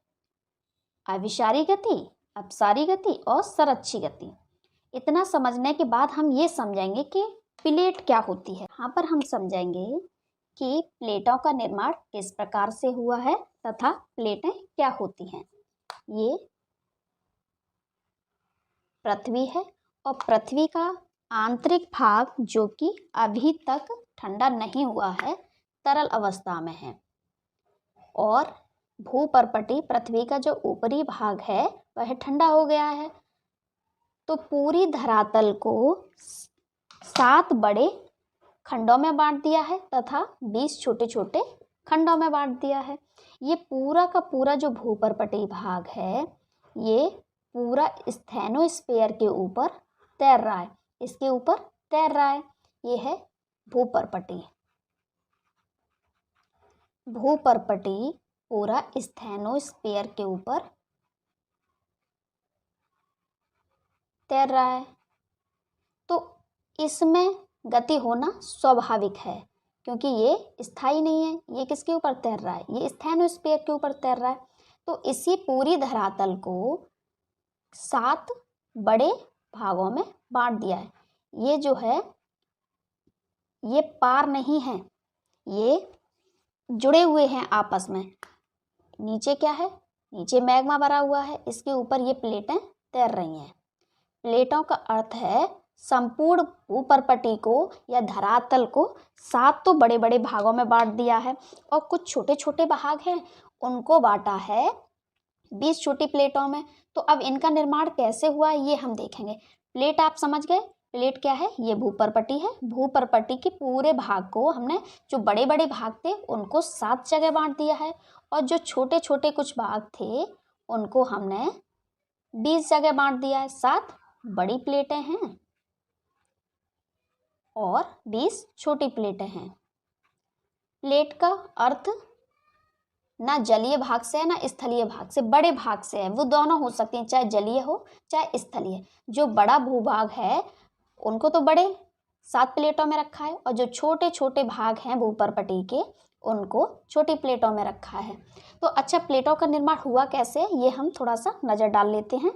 अभिसारी गति, अपसारी गति और संरक्षी गति। इतना समझने के बाद हम ये समझेंगे कि प्लेट क्या होती है। यहाँ पर हम समझेंगे कि प्लेटों का निर्माण किस प्रकार से हुआ है तथा प्लेटें क्या होती हैं। ये पृथ्वी है और पृथ्वी का आंतरिक भाग जो कि अभी तक ठंडा नहीं हुआ है, तरल अवस्था में है। और भूपर्पटी पृथ्वी का जो ऊपरी भाग है वह ठंडा हो गया है। तो पूरी धरातल को 7 बड़े खंडों में बांट दिया है तथा 20 छोटे छोटे खंडों में बांट दिया है। ये पूरा का पूरा जो भूपर्पटी भाग है ये पूरा स्थैनोस्फीयर के ऊपर तैर रहा है, इसके ऊपर तैर रहा है। ये है भूपर्पटी। भूपर्पटी पूरा स्थैनोस्फीयर के ऊपर तैर रहा है। तो इसमें गति होना स्वाभाविक है क्योंकि ये स्थायी नहीं है। ये किसके ऊपर तैर रहा है? ये स्थैनोस्फीयर के ऊपर तैर रहा है। तो इसी पूरी धरातल को 7 बड़े भागों में बांट दिया है। ये जो है ये पार नहीं है, ये जुड़े हुए हैं आपस में। नीचे क्या है? नीचे मैग्मा भरा हुआ है, इसके ऊपर ये प्लेटें तैर रही हैं। प्लेटों का अर्थ है संपूर्ण भूपर्पटी को या धरातल को 7 तो बड़े बड़े भागों में बांट दिया है और कुछ छोटे छोटे भाग हैं उनको बांटा है 20 छोटी प्लेटों में। तो अब इनका निर्माण कैसे हुआ ये हम देखेंगे। प्लेट आप समझ गए, प्लेट क्या है? ये भूपर्पटी है। भूपर्पटी के पूरे भाग को हमने, जो बड़े बड़े भाग थे उनको 7 जगह बांट दिया है और जो छोटे छोटे कुछ भाग थे उनको हमने 20 जगह बांट दिया है। 7 बड़ी प्लेटें हैं और 20 छोटी प्लेटें हैं। प्लेट का अर्थ ना जलीय भाग से है ना स्थलीय भाग से, बड़े भाग से है। वो दोनों हो सकते हैं, चाहे जलीय हो चाहे स्थलीय। जो बड़ा भूभाग है उनको तो बड़े 7 प्लेटों में रखा है और जो छोटे छोटे भाग हैं भूपर्पटी के उनको छोटी प्लेटों में रखा है। तो अच्छा, प्लेटों का निर्माण हुआ कैसे ये हम थोड़ा सा नज़र डाल लेते हैं।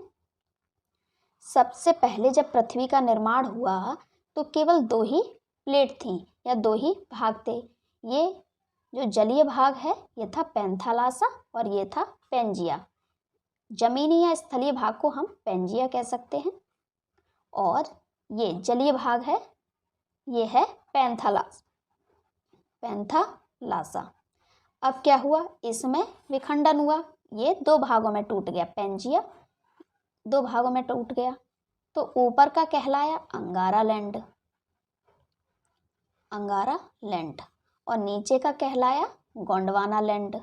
सबसे पहले जब पृथ्वी का निर्माण हुआ तो केवल 2 ही प्लेट थीं या 2 ही भाग थे। ये जो जलीय भाग है ये था पैंथालासा और ये था पेंजिया। जमीनी या स्थलीय भाग को हम पेंजिया कह सकते हैं और ये जलीय भाग है ये है पैंथालासा। अब क्या हुआ? इसमें विखंडन हुआ, ये 2 भागों में टूट गया। पेंजिया 2 भागों में टूट गया। तो ऊपर का कहलाया अंगारा लैंड और नीचे का कहलाया गोंडवाना लैंड।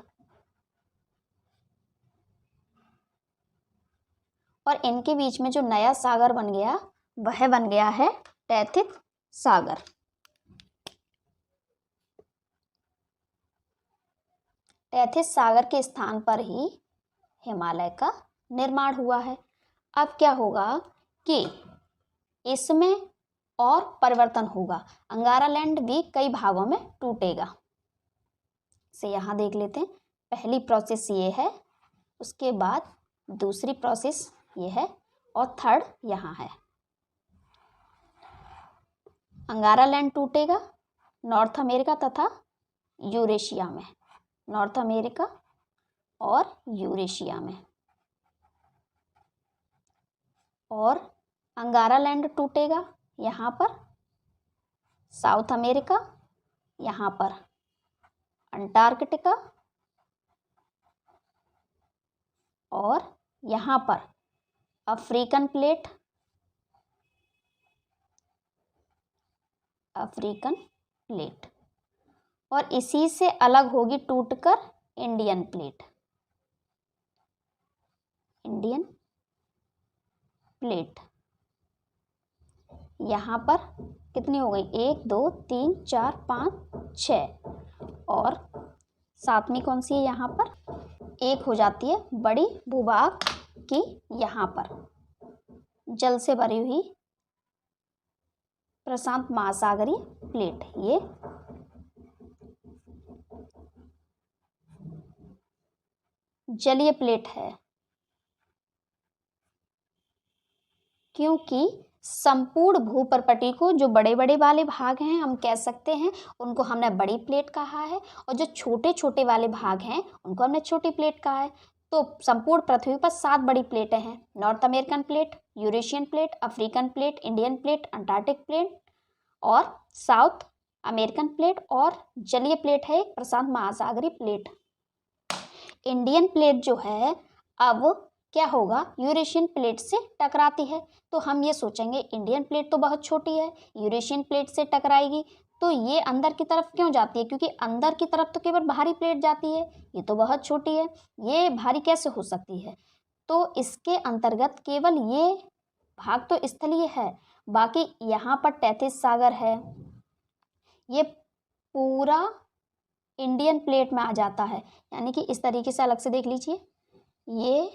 और इनके बीच में जो नया सागर बन गया वह बन गया है टैथिस सागर। टेथिस सागर के स्थान पर ही हिमालय का निर्माण हुआ है। अब क्या होगा कि इसमें और परिवर्तन होगा, अंगारा लैंड भी कई भागों में टूटेगा। से यहाँ देख लेते हैं, पहली प्रोसेस ये है, उसके बाद दूसरी प्रोसेस ये है और थर्ड यहाँ है। अंगारा लैंड टूटेगा नॉर्थ अमेरिका तथा यूरेशिया में, नॉर्थ अमेरिका और यूरेशिया में, और अंगारा लैंड टूटेगा यहाँ पर साउथ अमेरिका, यहाँ पर अंटार्कटिका और यहाँ पर अफ्रीकन प्लेट, अफ्रीकन प्लेट, और इसी से अलग होगी टूटकर इंडियन प्लेट, इंडियन प्लेट। यहाँ पर कितनी हो गई, 1 2 3 4 5 6, और सातवीं कौन सी है, यहाँ पर एक हो जाती है बड़ी भूभाग की, यहाँ पर जल से भरी हुई प्रशांत महासागरीय प्लेट, ये जलीय प्लेट है, क्योंकि संपूर्ण भूपर्पटी को जो बड़े बड़े वाले भाग हैं हम कह सकते हैं उनको हमने बड़ी प्लेट कहा है, और जो छोटे छोटे वाले भाग हैं उनको हमने छोटी प्लेट कहा है। तो संपूर्ण पृथ्वी पर 7 बड़ी प्लेटें हैं, north American plate, Eurasian plate, African plate, Indian plate, Antarctic plate और साउथ अमेरिकन प्लेट, और जलीय प्लेट है एक प्रशांत महासागरीय प्लेट। इंडियन प्लेट जो है अब क्या होगा, यूरेशियन प्लेट से टकराती है, तो हम ये सोचेंगे इंडियन प्लेट तो बहुत छोटी है, यूरेशियन प्लेट से टकराएगी तो ये अंदर की तरफ क्यों जाती है, क्योंकि अंदर की तरफ तो केवल भारी प्लेट जाती है, ये तो बहुत छोटी है, ये भारी कैसे हो सकती है। तो इसके अंतर्गत केवल ये भाग तो स्थलीय है, बाकी यहाँ पर टेथिस सागर है, ये पूरा इंडियन प्लेट में आ जाता है। यानी कि इस तरीके से अलग से देख लीजिए, ये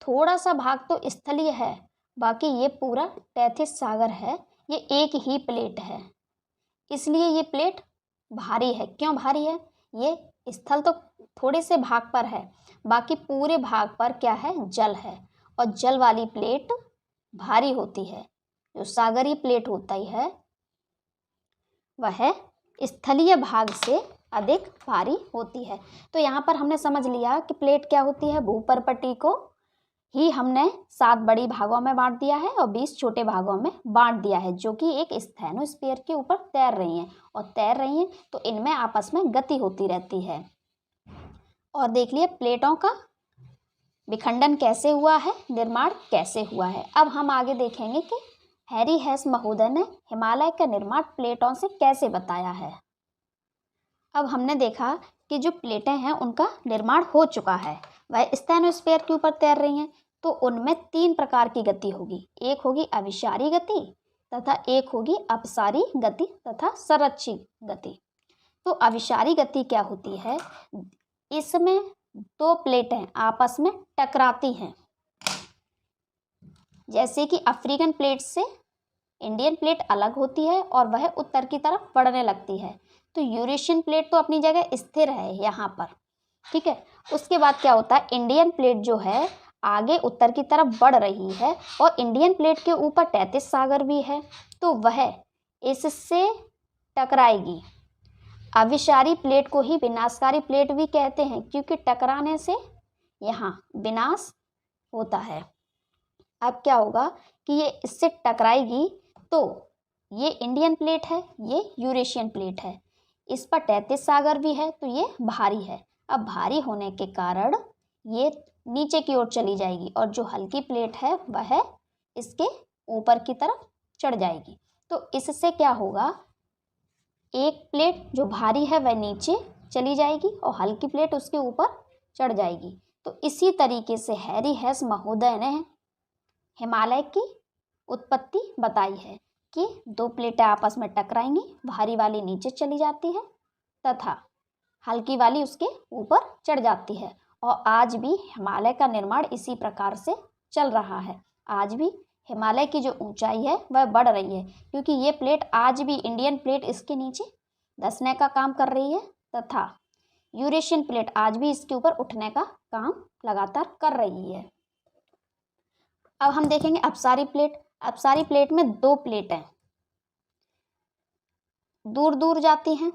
थोड़ा सा भाग तो स्थलीय है, बाकी ये पूरा टेथिस सागर है, ये एक ही प्लेट है, इसलिए ये प्लेट भारी है। क्यों भारी है, ये स्थल तो थोड़े से भाग पर है, बाकी पूरे भाग पर क्या है, जल है, और जल वाली प्लेट भारी होती है। जो सागरीय प्लेट होती है वह स्थलीय भाग से अधिक भारी होती है। तो यहाँ पर हमने समझ लिया कि प्लेट क्या होती है, भूपर्पटी को ही हमने 7 बड़ी भागों में बांट दिया है और 20 छोटे भागों में बांट दिया है, जो कि एक स्टेनोस्फीयर के ऊपर तैर रही हैं, और तैर रही हैं तो इनमें आपस में गति होती रहती है। और देख लिए प्लेटों का विखंडन कैसे हुआ है, निर्माण कैसे हुआ है। अब हम आगे देखेंगे कि हैरी हेस महोदय ने हिमालय का निर्माण प्लेटों से कैसे बताया है। अब हमने देखा कि जो प्लेटें हैं उनका निर्माण हो चुका है, वह स्टेनोस्फीयर के ऊपर तैर रही हैं, तो उनमें 3 प्रकार की गति होगी, एक होगी अभिसारी गति तथा एक होगी अपसारी गति तथा संरक्षित गति। तो अभिसारी गति क्या होती है, इसमें 2 प्लेटें आपस में टकराती हैं, जैसे कि अफ्रीकन प्लेट से इंडियन प्लेट अलग होती है और वह उत्तर की तरफ बढ़ने लगती है, तो यूरेशियन प्लेट तो अपनी जगह स्थिर है यहाँ पर, ठीक है। उसके बाद क्या होता है, इंडियन प्लेट जो है आगे उत्तर की तरफ बढ़ रही है, और इंडियन प्लेट के ऊपर टेथिस सागर भी है, तो वह इससे टकराएगी। अभिसारी प्लेट को ही विनाशकारी प्लेट भी कहते हैं, क्योंकि टकराने से यहाँ विनाश होता है। अब क्या होगा कि ये इससे टकराएगी, तो ये इंडियन प्लेट है, ये यूरेशियन प्लेट है, इस पर टेथिस सागर भी है, तो ये भारी है। अब भारी होने के कारण ये नीचे की ओर चली जाएगी, और जो हल्की प्लेट है वह इसके ऊपर की तरफ चढ़ जाएगी। तो इससे क्या होगा, एक प्लेट जो भारी है वह नीचे चली जाएगी और हल्की प्लेट उसके ऊपर चढ़ जाएगी। तो इसी तरीके से हैरी हेस महोदय ने हिमालय की उत्पत्ति बताई है। कि दो प्लेटें आपस में टकराएंगी, भारी वाली नीचे चली जाती है तथा हल्की वाली उसके ऊपर चढ़ जाती है। और आज भी हिमालय का निर्माण इसी प्रकार से चल रहा है। आज भी हिमालय की जो ऊंचाई है वह बढ़ रही है, क्योंकि ये प्लेट आज भी इंडियन प्लेट इसके नीचे धंसने का काम कर रही है तथा यूरेशियन प्लेट आज भी इसके ऊपर उठने का काम लगातार कर रही है। अब हम देखेंगे अपसारी प्लेट। अपसारी प्लेट में दो प्लेटें दूर दूर जाती हैं,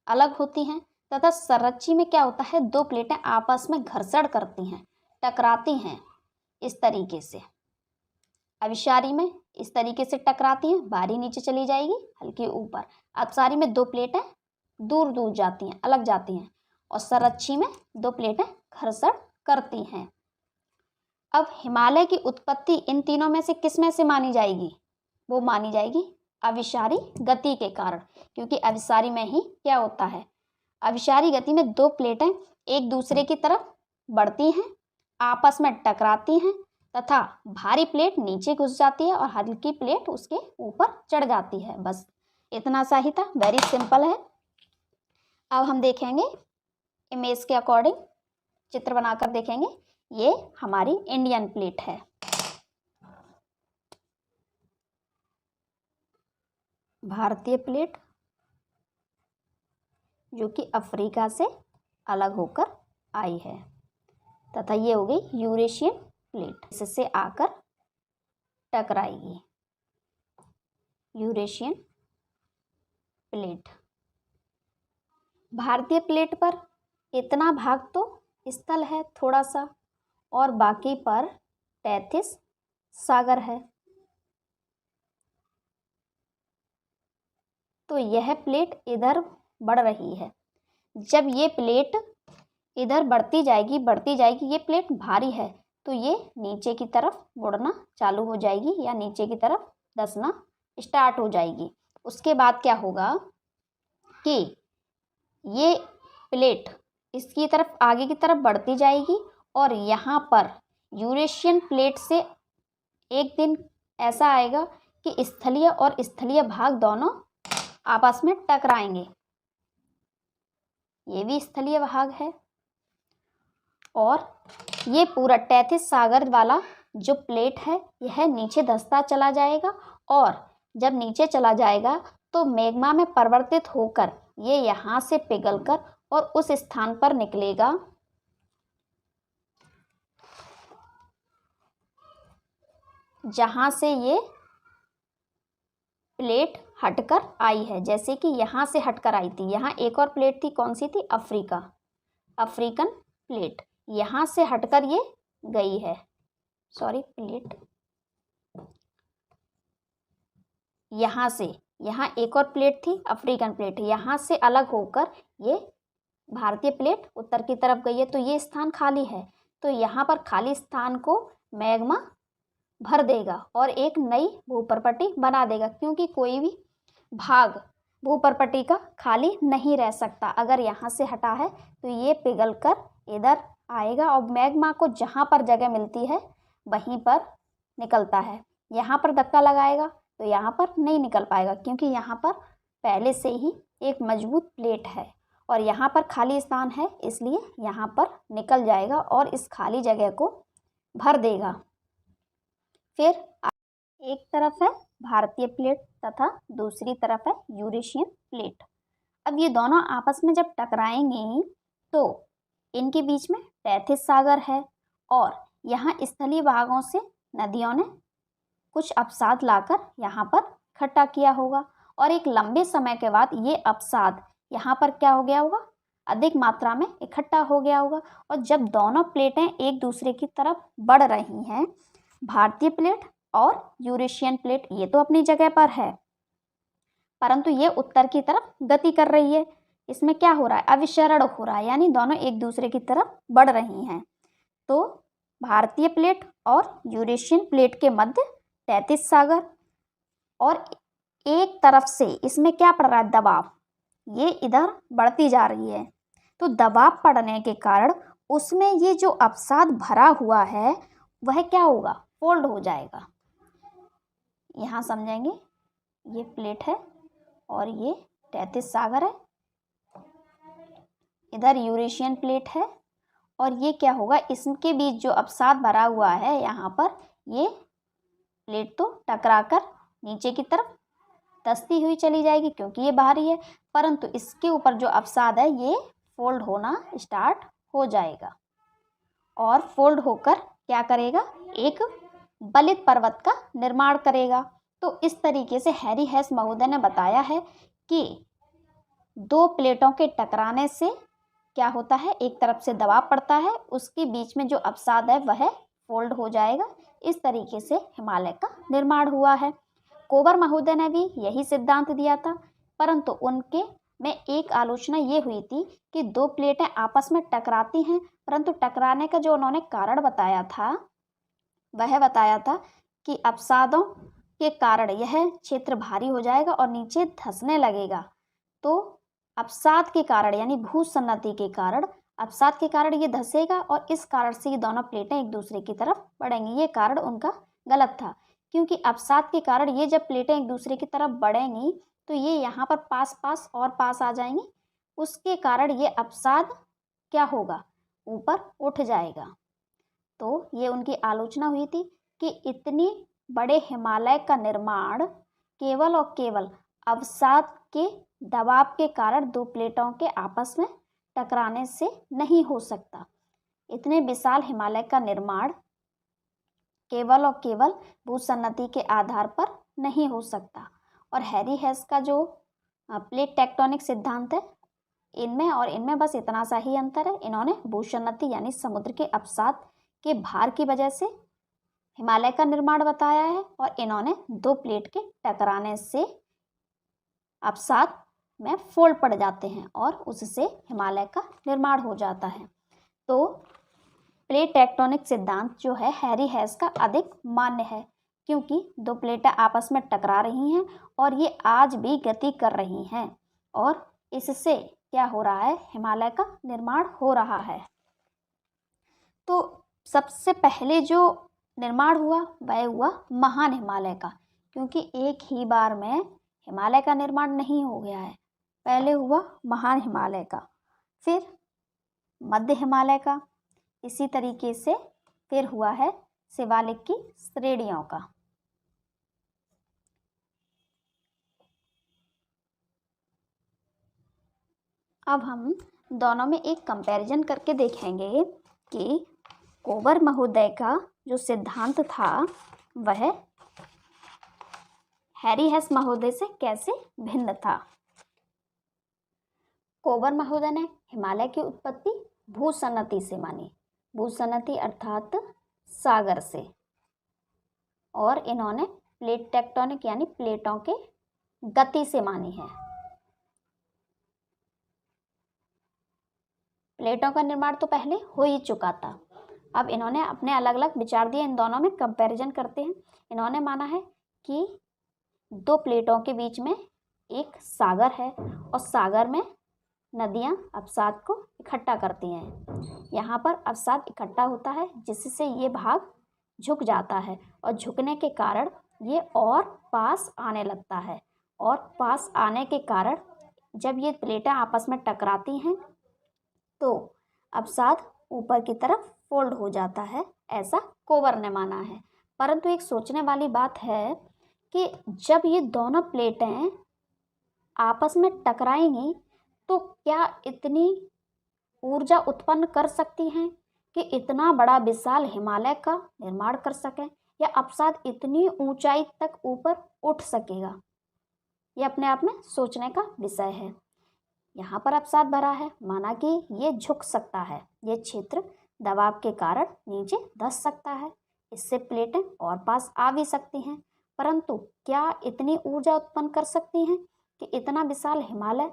अलग होती हैं तथा संरक्षी में क्या होता है, दो प्लेटें आपस में घर्षण करती हैं, टकराती हैं इस तरीके से। अभिसारी में इस तरीके से टकराती हैं, भारी नीचे चली जाएगी, हल्की ऊपर। अपसारी में दो प्लेटें दूर दूर जाती हैं, अलग जाती हैं, और संरक्षी में दो प्लेटें घर्षण करती हैं। अब हिमालय की उत्पत्ति इन तीनों में से किस में से मानी जाएगी? वो मानी जाएगी अभिसारी गति के कारण, क्योंकि अभिसारी में ही क्या होता है, अभिसारी गति में दो प्लेटें एक दूसरे की तरफ बढ़ती हैं, आपस में टकराती हैं तथा भारी प्लेट नीचे घुस जाती है और हल्की प्लेट उसके ऊपर चढ़ जाती है। बस इतना सा ही था, वेरी सिंपल है। अब हम देखेंगे इमेज के अकॉर्डिंग, चित्र बनाकर देखेंगे। ये हमारी इंडियन प्लेट है, भारतीय प्लेट जो कि अफ्रीका से अलग होकर आई है, तथा ये हो गई यूरेशियन प्लेट, इससे आकर टकराएगी, यूरेशियन प्लेट। भारतीय प्लेट पर इतना भाग तो स्थल है थोड़ा सा, और बाकी पर तैतीस सागर है। तो यह प्लेट इधर बढ़ रही है। जब ये प्लेट इधर बढ़ती जाएगी, ये प्लेट भारी है तो ये नीचे की तरफ मुड़ना चालू हो जाएगी या नीचे की तरफ धंसना स्टार्ट हो जाएगी। उसके बाद क्या होगा कि ये प्लेट इसकी तरफ आगे की तरफ बढ़ती जाएगी और यहाँ पर यूरेशियन प्लेट से एक दिन ऐसा आएगा कि स्थलीय और स्थलीय भाग दोनों आपस में टकराएंगे। ये भी स्थलीय भाग है और ये पूरा 33 सागर वाला जो प्लेट है यह नीचे धंसता चला जाएगा, और जब नीचे चला जाएगा तो मैग्मा में परिवर्तित होकर ये यहाँ से पिघलकर और उस स्थान पर निकलेगा जहाँ से ये प्लेट हटकर आई है। जैसे कि यहाँ से हटकर आई थी, यहाँ एक और प्लेट थी, कौन सी थी, अफ्रीकन प्लेट, यहाँ से हटकर ये गई है, सॉरी प्लेट, यहाँ से, यहाँ एक और प्लेट थी अफ्रीकन प्लेट, यहाँ से अलग होकर ये भारतीय प्लेट उत्तर की तरफ गई है। तो ये स्थान खाली है, तो यहाँ पर खाली स्थान को मैग्मा भर देगा और एक नई भूपर्पटी बना देगा, क्योंकि कोई भी भाग भूपर्पटी का खाली नहीं रह सकता। अगर यहाँ से हटा है तो ये पिघलकर इधर आएगा और मैग्मा को जहाँ पर जगह मिलती है वहीं पर निकलता है। यहाँ पर धक्का लगाएगा तो यहाँ पर नहीं निकल पाएगा, क्योंकि यहाँ पर पहले से ही एक मजबूत प्लेट है और यहाँ पर खाली स्थान है, इसलिए यहाँ पर निकल जाएगा और इस खाली जगह को भर देगा। फिर एक तरफ है भारतीय प्लेट तथा दूसरी तरफ है यूरेशियन प्लेट। अब ये दोनों आपस में जब टकराएंगे तो इनके बीच में 33 सागर है और यहाँ स्थलीय भागों से नदियों ने कुछ अवसाद लाकर यहाँ पर इकट्ठा किया होगा, और एक लंबे समय के बाद ये अवसाद यहाँ पर क्या हो गया होगा, अधिक मात्रा में इकट्ठा हो गया होगा। और जब दोनों प्लेटें एक दूसरे की तरफ बढ़ रही हैं, भारतीय प्लेट और यूरेशियन प्लेट ये तो अपनी जगह पर है, परंतु ये उत्तर की तरफ गति कर रही है। इसमें क्या हो रहा है, अभिसरण हो रहा है, यानी दोनों एक दूसरे की तरफ बढ़ रही हैं। तो भारतीय प्लेट और यूरेशियन प्लेट के मध्य 33 सागर, और एक तरफ से इसमें क्या पड़ रहा है, दबाव, ये इधर बढ़ती जा रही है। तो दबाव पड़ने के कारण उसमें ये जो अवसाद भरा हुआ है वह क्या होगा, फोल्ड हो जाएगा। यहाँ समझेंगे, ये प्लेट है और ये तैतीस सागर है, इधर यूरेशियन प्लेट है और ये क्या होगा, इसके बीच जो अवसाद भरा हुआ है यहाँ पर, ये प्लेट तो टकराकर नीचे की तरफ धंसती हुई चली जाएगी क्योंकि ये भारी है, परंतु इसके ऊपर जो अवसाद है ये फोल्ड होना स्टार्ट हो जाएगा और फोल्ड होकर क्या करेगा, एक बलित पर्वत का निर्माण करेगा। तो इस तरीके से हैरी हेस महोदय ने बताया है कि दो प्लेटों के टकराने से क्या होता है, एक तरफ से दबाव पड़ता है, उसके बीच में जो अवसाद है वह फोल्ड हो जाएगा। इस तरीके से हिमालय का निर्माण हुआ है। कोबर महोदय ने भी यही सिद्धांत दिया था, परंतु उनके में एक आलोचना ये हुई थी कि दो प्लेटें आपस में टकराती हैं, परंतु टकराने का जो उन्होंने कारण बताया था वह बताया था कि अवसादों के कारण यह क्षेत्र भारी हो जाएगा और नीचे धंसने लगेगा। तो अवसाद के कारण यानी भूसन्नति के कारण, अवसाद के कारण ये धंसेगा और इस कारण से ये दोनों प्लेटें एक दूसरे की तरफ बढ़ेंगी। ये कारण उनका गलत था, क्योंकि अवसाद के कारण ये जब प्लेटें एक दूसरे की तरफ बढ़ेंगी तो ये यहाँ पर पास और पास आ जाएंगी, उसके कारण ये अवसाद क्या होगा, ऊपर उठ जाएगा। तो ये उनकी आलोचना हुई थी कि इतनी बड़े हिमालय का निर्माण केवल और केवल अवसाद के दबाव के कारण दो प्लेटों के आपस में टकराने से नहीं हो सकता। इतने विशाल हिमालय का निर्माण केवल और केवल भूसन्नति के आधार पर नहीं हो सकता। और हैरी हेस का जो प्लेट टेक्टोनिक सिद्धांत है, इनमें और इनमें बस इतना सा ही अंतर है। इन्होंने भूसन्नति यानी समुद्र के अवसाद के भार की वजह से हिमालय का निर्माण बताया है और इन्होंने दो प्लेट के टकराने से अवसाद में फोल्ड पड़ जाते हैं और उससे हिमालय का निर्माण हो जाता है। तो प्लेट टेक्टोनिक सिद्धांत जो है हैरी हेस का अधिक मान्य है, क्योंकि दो प्लेटें आपस में टकरा रही हैं और ये आज भी गति कर रही हैं और इससे क्या हो रहा है, हिमालय का निर्माण हो रहा है। तो सबसे पहले जो निर्माण हुआ वह हुआ महान हिमालय का, क्योंकि एक ही बार में हिमालय का निर्माण नहीं हो गया है। पहले हुआ महान हिमालय का, फिर मध्य हिमालय का, इसी तरीके से फिर हुआ है शिवालिक की श्रेणियों का। अब हम दोनों में एक कंपैरिजन करके देखेंगे कि कोबर महोदय का जो सिद्धांत था वह हैरी हेस महोदय से कैसे भिन्न था। कोबर महोदय ने हिमालय की उत्पत्ति भूसन्नति से मानी, भूसन्नति अर्थात सागर से, और इन्होंने प्लेट टेक्टोनिक यानी प्लेटों के गति से मानी है। प्लेटों का निर्माण तो पहले हो ही चुका था, अब इन्होंने अपने अलग अलग विचार दिए। इन दोनों में कंपैरिजन करते हैं। इन्होंने माना है कि दो प्लेटों के बीच में एक सागर है और सागर में नदियां अवसाद को इकट्ठा करती हैं। यहाँ पर अवसाद इकट्ठा होता है जिससे ये भाग झुक जाता है और झुकने के कारण ये और पास आने लगता है, और पास आने के कारण जब ये प्लेटें आपस में टकराती हैं तो अवसाद ऊपर की तरफ फोल्ड हो जाता है, ऐसा कोबर ने माना है। परंतु एक सोचने वाली बात है कि जब ये दोनों प्लेटें आपस में टकराएंगी तो क्या इतनी ऊर्जा उत्पन्न कर सकती हैं कि इतना बड़ा विशाल हिमालय का निर्माण कर सकें, या अवसाद इतनी ऊंचाई तक ऊपर उठ सकेगा। यह अपने आप में सोचने का विषय है। यहाँ पर अवसाद भरा है, माना कि ये झुक सकता है, ये क्षेत्र दबाव के कारण नीचे धंस सकता है, इससे प्लेटें और पास आ भी सकती हैं, परंतु क्या इतनी ऊर्जा उत्पन्न कर सकती हैं कि इतना विशाल हिमालय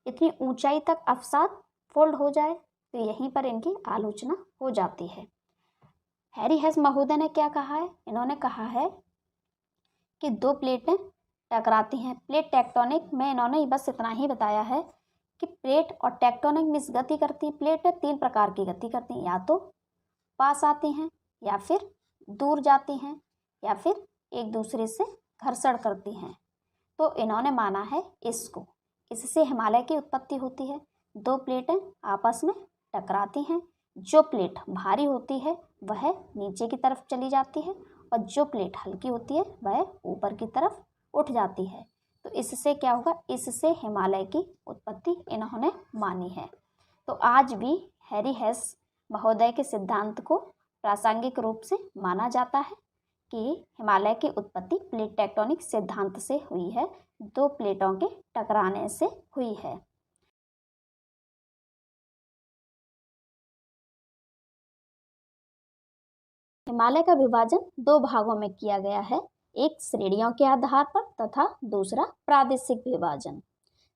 इतनी ऊंचाई तक अवसाद फोल्ड हो जाए। तो यहीं पर इनकी आलोचना हो जाती है। हैरी हेस महोदय ने क्या कहा है, इन्होंने कहा है कि दो प्लेटें टकराती हैं। प्लेट टेक्टोनिक में इन्होंने बस इतना ही बताया है कि प्लेट और टेक्टोनिक में गति करती हैं। प्लेटें तीन प्रकार की गति करती हैं, या तो पास आती हैं, या फिर दूर जाती हैं, या फिर एक दूसरे से घर्षण करती हैं। तो इन्होंने माना है इसको। इससे हिमालय की उत्पत्ति होती है। दो प्लेटें आपस में टकराती हैं। जो प्लेट भारी होती है वह नीचे की तरफ चली जाती है और जो प्लेट हल्की होती है वह ऊपर की तरफ उठ जाती है। तो इससे क्या होगा, इससे हिमालय की उत्पत्ति इन्होंने मानी है। तो आज भी हैरी हेस महोदय के सिद्धांत को प्रासंगिक रूप से माना जाता है कि हिमालय की उत्पत्ति प्लेट टेक्टोनिक सिद्धांत से हुई है, दो प्लेटों के टकराने से हुई है। हिमालय का विभाजन दो भागों में किया गया है, एक श्रेणियों के आधार पर तथा दूसरा प्रादेशिक विभाजन।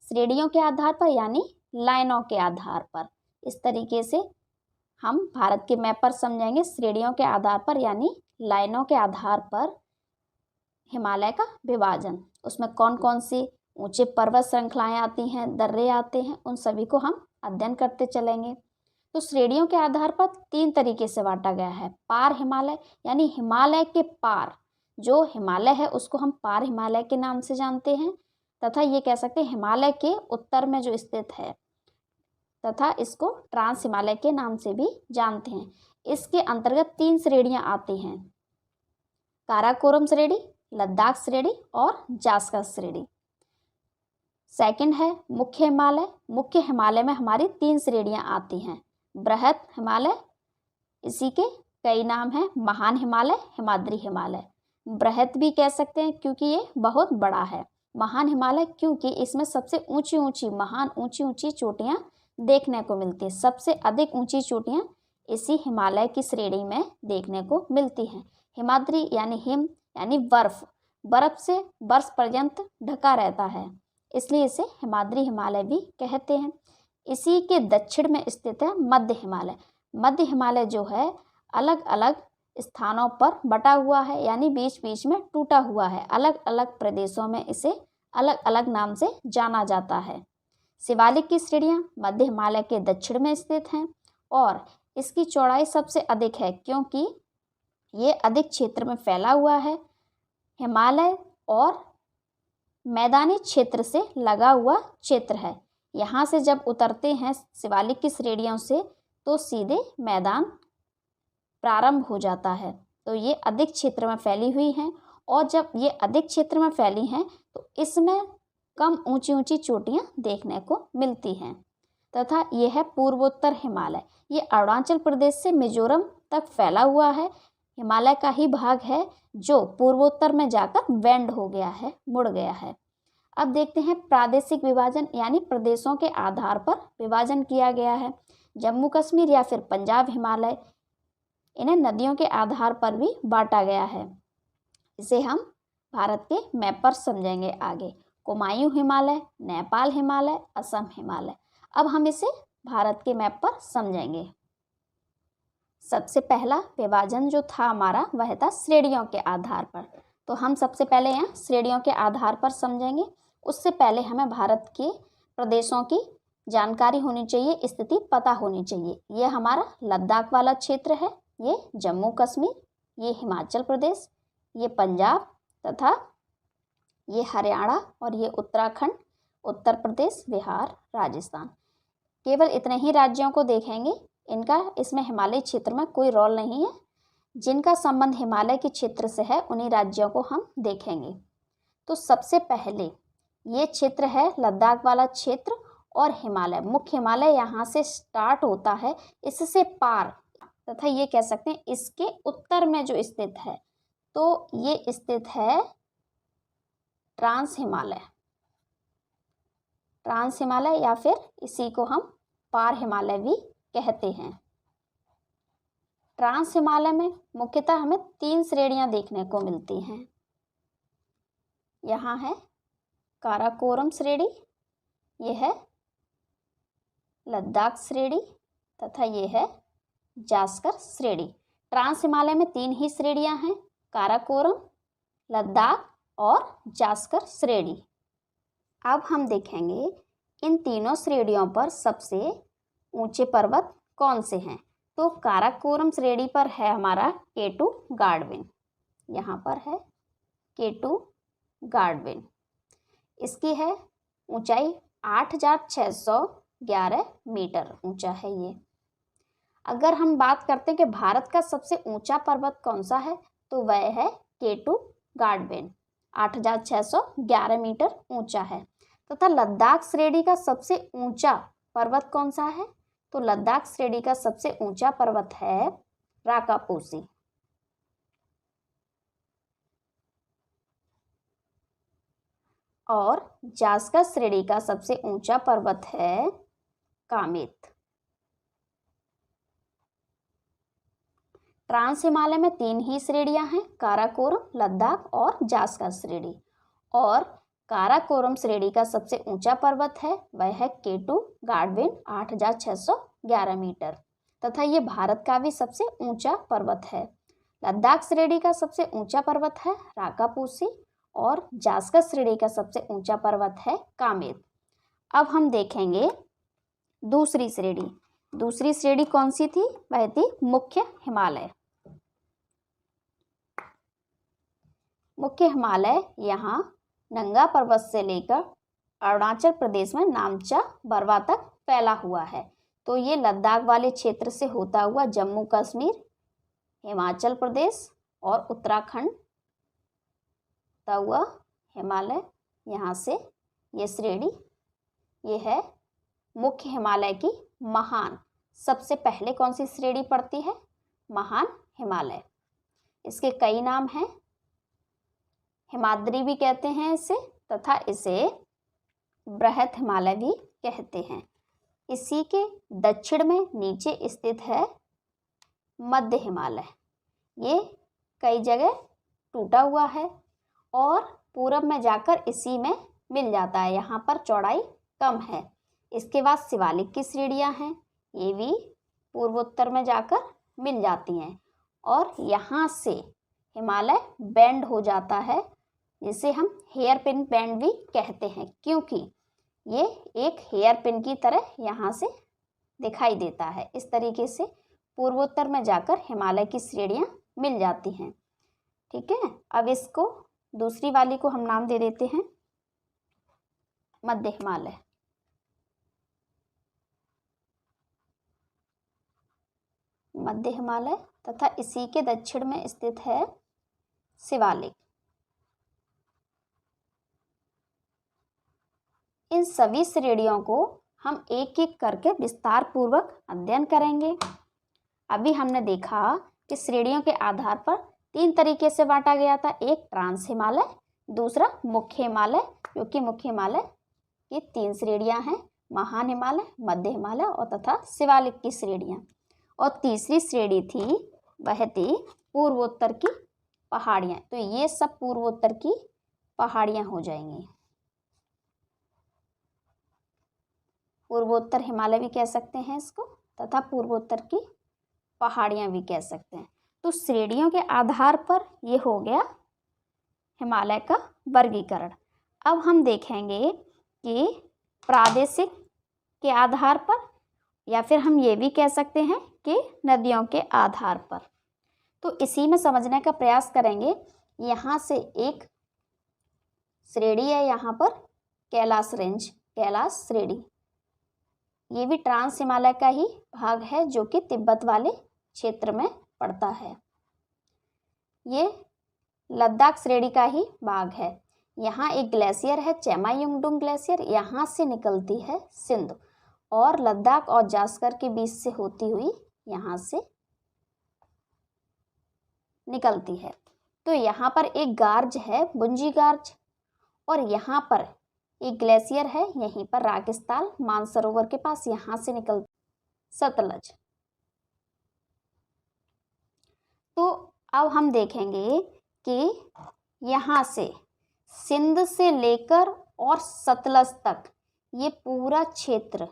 श्रेणियों के आधार पर यानी लाइनों के आधार पर। इस तरीके से हम भारत के मैप पर समझेंगे। श्रेणियों के आधार पर यानी लाइनों के आधार पर हिमालय का विभाजन। उसमें कौन कौन सी ऊंचे पर्वत श्रृंखलाएं आती हैं, दर्रे आते हैं, उन सभी को हम अध्ययन करते चलेंगे। तो श्रेणियों के आधार पर तीन तरीके से बांटा गया है। पार हिमालय यानी हिमालय के पार जो हिमालय है उसको हम पार हिमालय के नाम से जानते हैं, तथा ये कह सकते हैं हिमालय के उत्तर में जो स्थित है, तथा इसको ट्रांस हिमालय के नाम से भी जानते हैं। इसके अंतर्गत तीन श्रेणियां आती हैं, काराकोरम श्रेणी, लद्दाख श्रेणी और जास्कर श्रेणी। सेकंड है मुख्य हिमालय। मुख्य हिमालय में हमारी तीन श्रेणियां आती हैं। बृहत हिमालय, इसी के कई नाम हैं, महान हिमालय, हिमाद्री हिमालय। बृहत भी कह सकते हैं क्योंकि ये बहुत बड़ा है। महान हिमालय क्योंकि इसमें सबसे ऊंची ऊंची महान ऊंची ऊंची चोटियां देखने को मिलती है। सबसे अधिक ऊंची चोटियां इसी हिमालय की श्रेणी में देखने को मिलती हैं। हिमाद्री यानी हिम यानी बर्फ, बर्फ से वर्ष पर्यंत ढका रहता है, इसलिए इसे हिमाद्री हिमालय भी कहते हैं। इसी के दक्षिण में स्थित है मध्य हिमालय। मध्य हिमालय जो है अलग अलग स्थानों पर बटा हुआ है, यानी बीच बीच में टूटा हुआ है। अलग अलग प्रदेशों में इसे अलग अलग नाम से जाना जाता है। शिवालिक की श्रेणियाँ मध्य हिमालय के दक्षिण में स्थित हैं और इसकी चौड़ाई सबसे अधिक है क्योंकि ये अधिक क्षेत्र में फैला हुआ है। हिमालय और मैदानी क्षेत्र से लगा हुआ क्षेत्र है। यहाँ से जब उतरते हैं शिवालिक की श्रेणियों से तो सीधे मैदान प्रारंभ हो जाता है। तो ये अधिक क्षेत्र में फैली हुई हैं और जब ये अधिक क्षेत्र में फैली हैं तो इसमें कम ऊंची ऊंची चोटियाँ देखने को मिलती हैं। तथा ये है पूर्वोत्तर हिमालय। ये अरुणाचल प्रदेश से मिजोरम तक फैला हुआ है। हिमालय का ही भाग है जो पूर्वोत्तर में जाकर बेंड हो गया है, मुड़ गया है। अब देखते हैं प्रादेशिक विभाजन, यानी प्रदेशों के आधार पर विभाजन किया गया है। जम्मू कश्मीर या फिर पंजाब हिमालय, इन्हें नदियों के आधार पर भी बांटा गया है। इसे हम भारत के मैप पर समझेंगे आगे। कुमायूं हिमालय, नेपाल हिमालय, असम हिमालय। अब हम इसे भारत के मैप पर समझेंगे। सबसे पहला विभाजन जो था हमारा वह था श्रेणियों के आधार पर। तो हम सबसे पहले यहाँ श्रेणियों के आधार पर समझेंगे। उससे पहले हमें भारत के प्रदेशों की जानकारी होनी चाहिए, स्थिति पता होनी चाहिए। ये हमारा लद्दाख वाला क्षेत्र है, ये जम्मू कश्मीर, ये हिमाचल प्रदेश, ये पंजाब तथा ये हरियाणा और ये उत्तराखंड, उत्तर प्रदेश, बिहार, राजस्थान। केवल इतने ही राज्यों को देखेंगे। इनका इसमें हिमालय क्षेत्र में कोई रोल नहीं है। जिनका संबंध हिमालय के क्षेत्र से है उन्हीं राज्यों को हम देखेंगे। तो सबसे पहले ये क्षेत्र है लद्दाख वाला क्षेत्र और हिमालय। मुख्य हिमालय यहाँ से स्टार्ट होता है, इससे पार तथा ये कह सकते हैं इसके उत्तर में जो स्थित है, तो ये स्थित है ट्रांस हिमालय। ट्रांस हिमालय या फिर इसी को हम पार हिमालय भी कहते हैं। ट्रांस हिमालय में मुख्यतः हमें तीन श्रेणियां देखने को मिलती हैं। यहाँ है काराकोरम श्रेणी, ये है लद्दाख श्रेणी तथा ये है जास्कर श्रेणी। ट्रांस हिमालय में तीन ही श्रेणियां हैं, काराकोरम, लद्दाख और जास्कर श्रेणी। अब हम देखेंगे इन तीनों श्रेणियों पर सबसे ऊंचे पर्वत कौन से हैं। तो काराकोरम श्रेणी पर है हमारा K2 गार्डविन, यहाँ पर है K2 गार्डविन। इसकी है ऊंचाई 8,611 मीटर ऊंचा है ये। अगर हम बात करते हैं कि भारत का सबसे ऊंचा पर्वत कौन सा है, तो वह है K2 गार्डवेन, 8,611 मीटर ऊंचा है। तथा लद्दाख श्रेणी का सबसे ऊंचा पर्वत कौन सा है, तो लद्दाख श्रेणी का सबसे ऊंचा पर्वत है राकापोसी। और जास्कर श्रेणी का सबसे ऊंचा पर्वत है कामेत। ट्रांस हिमालय में 3 ही श्रेणियां हैं, काराकोरम, लद्दाख और जास्कर श्रेणी। और काराकोरम श्रेणी का सबसे ऊंचा पर्वत है वह है K2 गार्डवेन, 8,611 मीटर, तथा ये भारत का भी सबसे ऊंचा पर्वत है। लद्दाख श्रेणी का सबसे ऊंचा पर्वत है राकापोसी और जास्कर श्रेणी का सबसे ऊंचा पर्वत है कामेत। अब हम देखेंगे दूसरी श्रेणी। दूसरी श्रेणी कौन सी थी, वह थी मुख्य हिमालय। मुख्य हिमालय यहाँ नंगा पर्वत से लेकर अरुणाचल प्रदेश में नामचा बरवा तक फैला हुआ है। तो ये लद्दाख वाले क्षेत्र से होता हुआ जम्मू कश्मीर, हिमाचल प्रदेश और उत्तराखंड होता हुआ हिमालय, यहाँ से ये श्रेणी ये है मुख्य हिमालय की महान। सबसे पहले कौन सी श्रेणी पड़ती है, महान हिमालय। इसके कई नाम हैं, हिमाद्री भी कहते हैं इसे, तथा इसे बृहत हिमालय भी कहते हैं। इसी के दक्षिण में नीचे स्थित है मध्य हिमालय। ये कई जगह टूटा हुआ है और पूरब में जाकर इसी में मिल जाता है, यहाँ पर चौड़ाई कम है। इसके बाद शिवालिक की श्रेणियाँ हैं, ये भी पूर्वोत्तर में जाकर मिल जाती हैं। और यहाँ से हिमालय बैंड हो जाता है, जिसे हम हेयर पिन बैंड भी कहते हैं, क्योंकि ये एक हेयर पिन की तरह यहाँ से दिखाई देता है। इस तरीके से पूर्वोत्तर में जाकर हिमालय की श्रेणियाँ मिल जाती हैं। ठीक है, अब इसको दूसरी वाली को हम नाम दे देते हैं मध्य हिमालय। मध्य हिमालय तथा इसी के दक्षिण में स्थित है शिवालिक। इन सभी श्रेणियों को हम एक एक करके विस्तार पूर्वक अध्ययन करेंगे। अभी हमने देखा कि श्रेणियों के आधार पर 3 तरीके से बांटा गया था, एक ट्रांस हिमालय, दूसरा मुख्य हिमालय, जो कि मुख्य हिमालय की 3 श्रेणियां हैं, महान हिमालय, मध्य हिमालय और तथा शिवालिक की श्रेणियां। और तीसरी श्रेणी थी वह थी पूर्वोत्तर की पहाड़ियाँ। तो ये सब पूर्वोत्तर की पहाड़ियाँ हो जाएंगी। पूर्वोत्तर हिमालय भी कह सकते हैं इसको, तथा पूर्वोत्तर की पहाड़ियाँ भी कह सकते हैं। तो श्रेणियों के आधार पर ये हो गया हिमालय का वर्गीकरण। अब हम देखेंगे कि प्रादेशिक के आधार पर, या फिर हम ये भी कह सकते हैं कि नदियों के आधार पर। तो इसी में समझने का प्रयास करेंगे। यहाँ से एक श्रेणी है, यहाँ पर कैलाश रेंज, कैलाश श्रेणी, ये भी ट्रांस हिमालय का ही भाग है, जो कि तिब्बत वाले क्षेत्र में पड़ता है। ये लद्दाख श्रेणी का ही भाग है। यहाँ एक ग्लेशियर है चेमायुंगडुंग ग्लेशियर, यहाँ से निकलती है सिंधु और लद्दाख और जास्कर के बीच से होती हुई यहाँ से निकलती है। तो यहाँ पर एक गार्ज है बुंजी गार्ज, और यहाँ पर एक ग्लेशियर है यहीं पर राकिस्ताल मानसरोवर के पास, यहाँ से निकलती सतलज। तो अब हम देखेंगे कि यहाँ से सिंध से लेकर और सतलज तक ये पूरा क्षेत्र,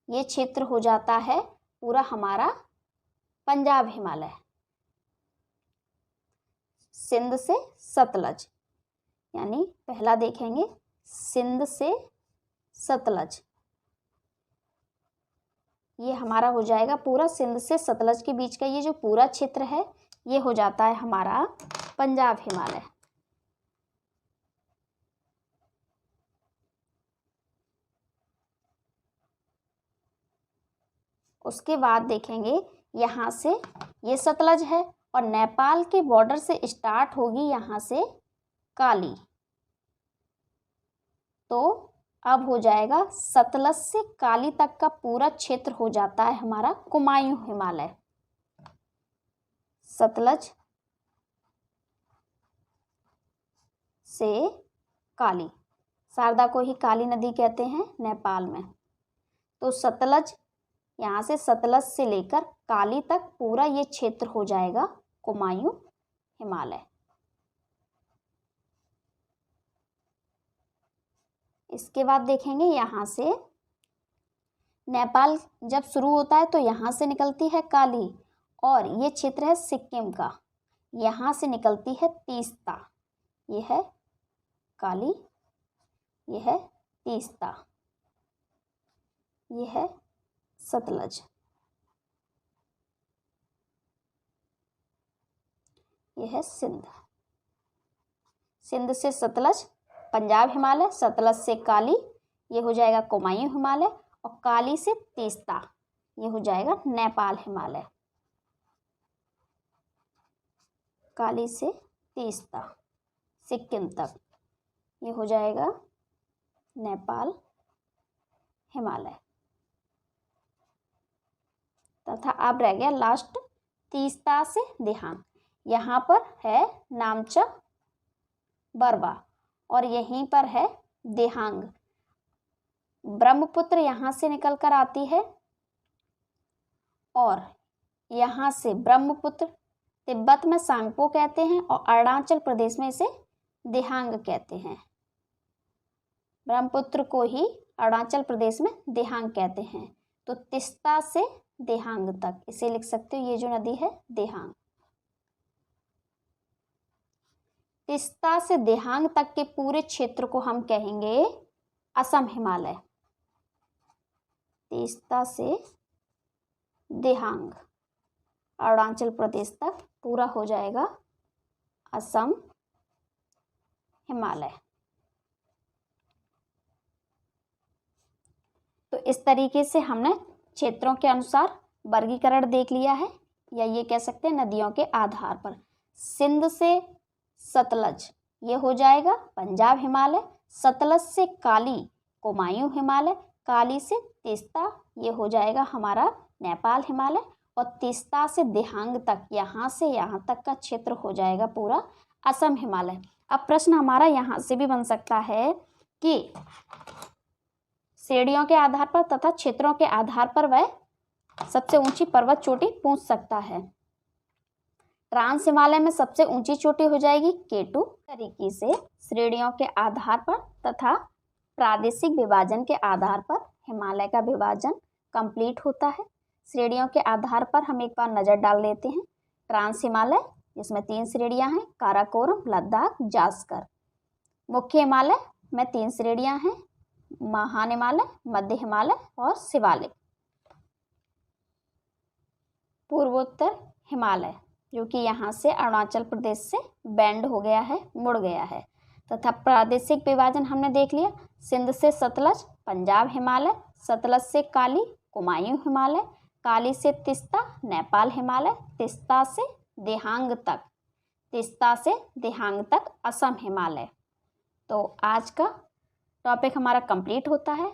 ये क्षेत्र हो जाता है पूरा हमारा पंजाब हिमालय। सिंध से सतलज, यानी पहला देखेंगे सिंध से सतलज, ये हमारा हो जाएगा पूरा सिंध से सतलज के बीच का ये जो पूरा क्षेत्र है, ये हो जाता है हमारा पंजाब हिमालय। उसके बाद देखेंगे यहाँ से ये सतलज है और नेपाल के बॉर्डर से स्टार्ट होगी यहाँ से काली, तो अब हो जाएगा सतलज से काली तक का पूरा क्षेत्र हो जाता है हमारा कुमायूं हिमालय। सतलज से काली, शारदा को ही काली नदी कहते हैं नेपाल में। तो सतलज, यहाँ से सतलज से लेकर काली तक पूरा ये क्षेत्र हो जाएगा कुमायूं हिमालय। इसके बाद देखेंगे यहाँ से नेपाल जब शुरू होता है तो यहाँ से निकलती है काली और ये क्षेत्र है सिक्किम का, यहाँ से निकलती है तीस्ता। ये है काली, ये है तीस्ता, ये है सतलज, ये है सिंध। सिंध से सतलज पंजाब हिमालय, सतलज से काली ये हो जाएगा कुमायूं हिमालय और काली से तीस्ता ये हो जाएगा नेपाल हिमालय। काली से तीस्ता सिक्किम तक ये हो जाएगा नेपाल हिमालय। तथा अब रह गया लास्ट तीस्ता से देहांग। यहाँ पर है नामचा बरवा और यहीं पर है देहांग। ब्रह्मपुत्र यहाँ से निकल कर आती है और यहाँ से ब्रह्मपुत्र तिब्बत में सांगपो कहते हैं और अरुणाचल प्रदेश में इसे देहांग कहते हैं। ब्रह्मपुत्र को ही अरुणाचल प्रदेश में देहांग कहते हैं। तो तीस्ता से देहांग तक इसे लिख सकते हो, ये जो नदी है देहांग। तीस्ता से देहांग तक के पूरे क्षेत्र को हम कहेंगे असम हिमालय। तीस्ता से देहांग अरुणाचल प्रदेश तक पूरा हो जाएगा असम हिमालय। तो इस तरीके से हमने क्षेत्रों के अनुसार वर्गीकरण देख लिया है, या ये कह सकते हैं नदियों के आधार पर। सिंध से सतलज ये हो जाएगा पंजाब हिमालय, सतलज से काली कुमायूं हिमालय, काली से तीस्ता ये हो जाएगा हमारा नेपाल हिमालय और तीस्ता से देहांग तक यहाँ से यहाँ तक का क्षेत्र हो जाएगा पूरा असम हिमालय। अब प्रश्न हमारा यहाँ से भी बन सकता है कि श्रेणियों के आधार पर तथा क्षेत्रों के आधार पर वह सबसे ऊंची पर्वत चोटी पूछ सकता है। ट्रांस हिमालय में सबसे ऊंची चोटी हो जाएगी K2। तरीके से श्रेणियों के आधार पर तथा प्रादेशिक विभाजन के आधार पर हिमालय का विभाजन कंप्लीट होता है। श्रेणियों के आधार पर हम एक बार नज़र डाल लेते हैं। ट्रांस हिमालय जिसमें 3 श्रेणियां हैं, काराकोरम, लद्दाख, जास्कर। मुख्य हिमालय में 3 श्रेणियां हैं, महान हिमालय, मध्य हिमालय और शिवालिक। पूर्वोत्तर हिमालय जो कि यहाँ से अरुणाचल प्रदेश से बैंड हो गया है, मुड़ गया है। तथा प्रादेशिक विभाजन हमने देख लिया। सिंध से सतलज पंजाब हिमालय, सतलज से काली कुमायूं हिमालय, काली से तीस्ता नेपाल हिमालय, तीस्ता से देहांग तक असम हिमालय। तो आज का टॉपिक हमारा कंप्लीट होता है।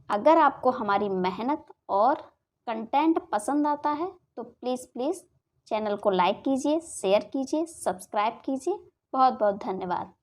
अगर आपको हमारी मेहनत और कंटेंट पसंद आता है तो प्लीज़ चैनल को लाइक कीजिए, शेयर कीजिए, सब्सक्राइब कीजिए। बहुत बहुत धन्यवाद।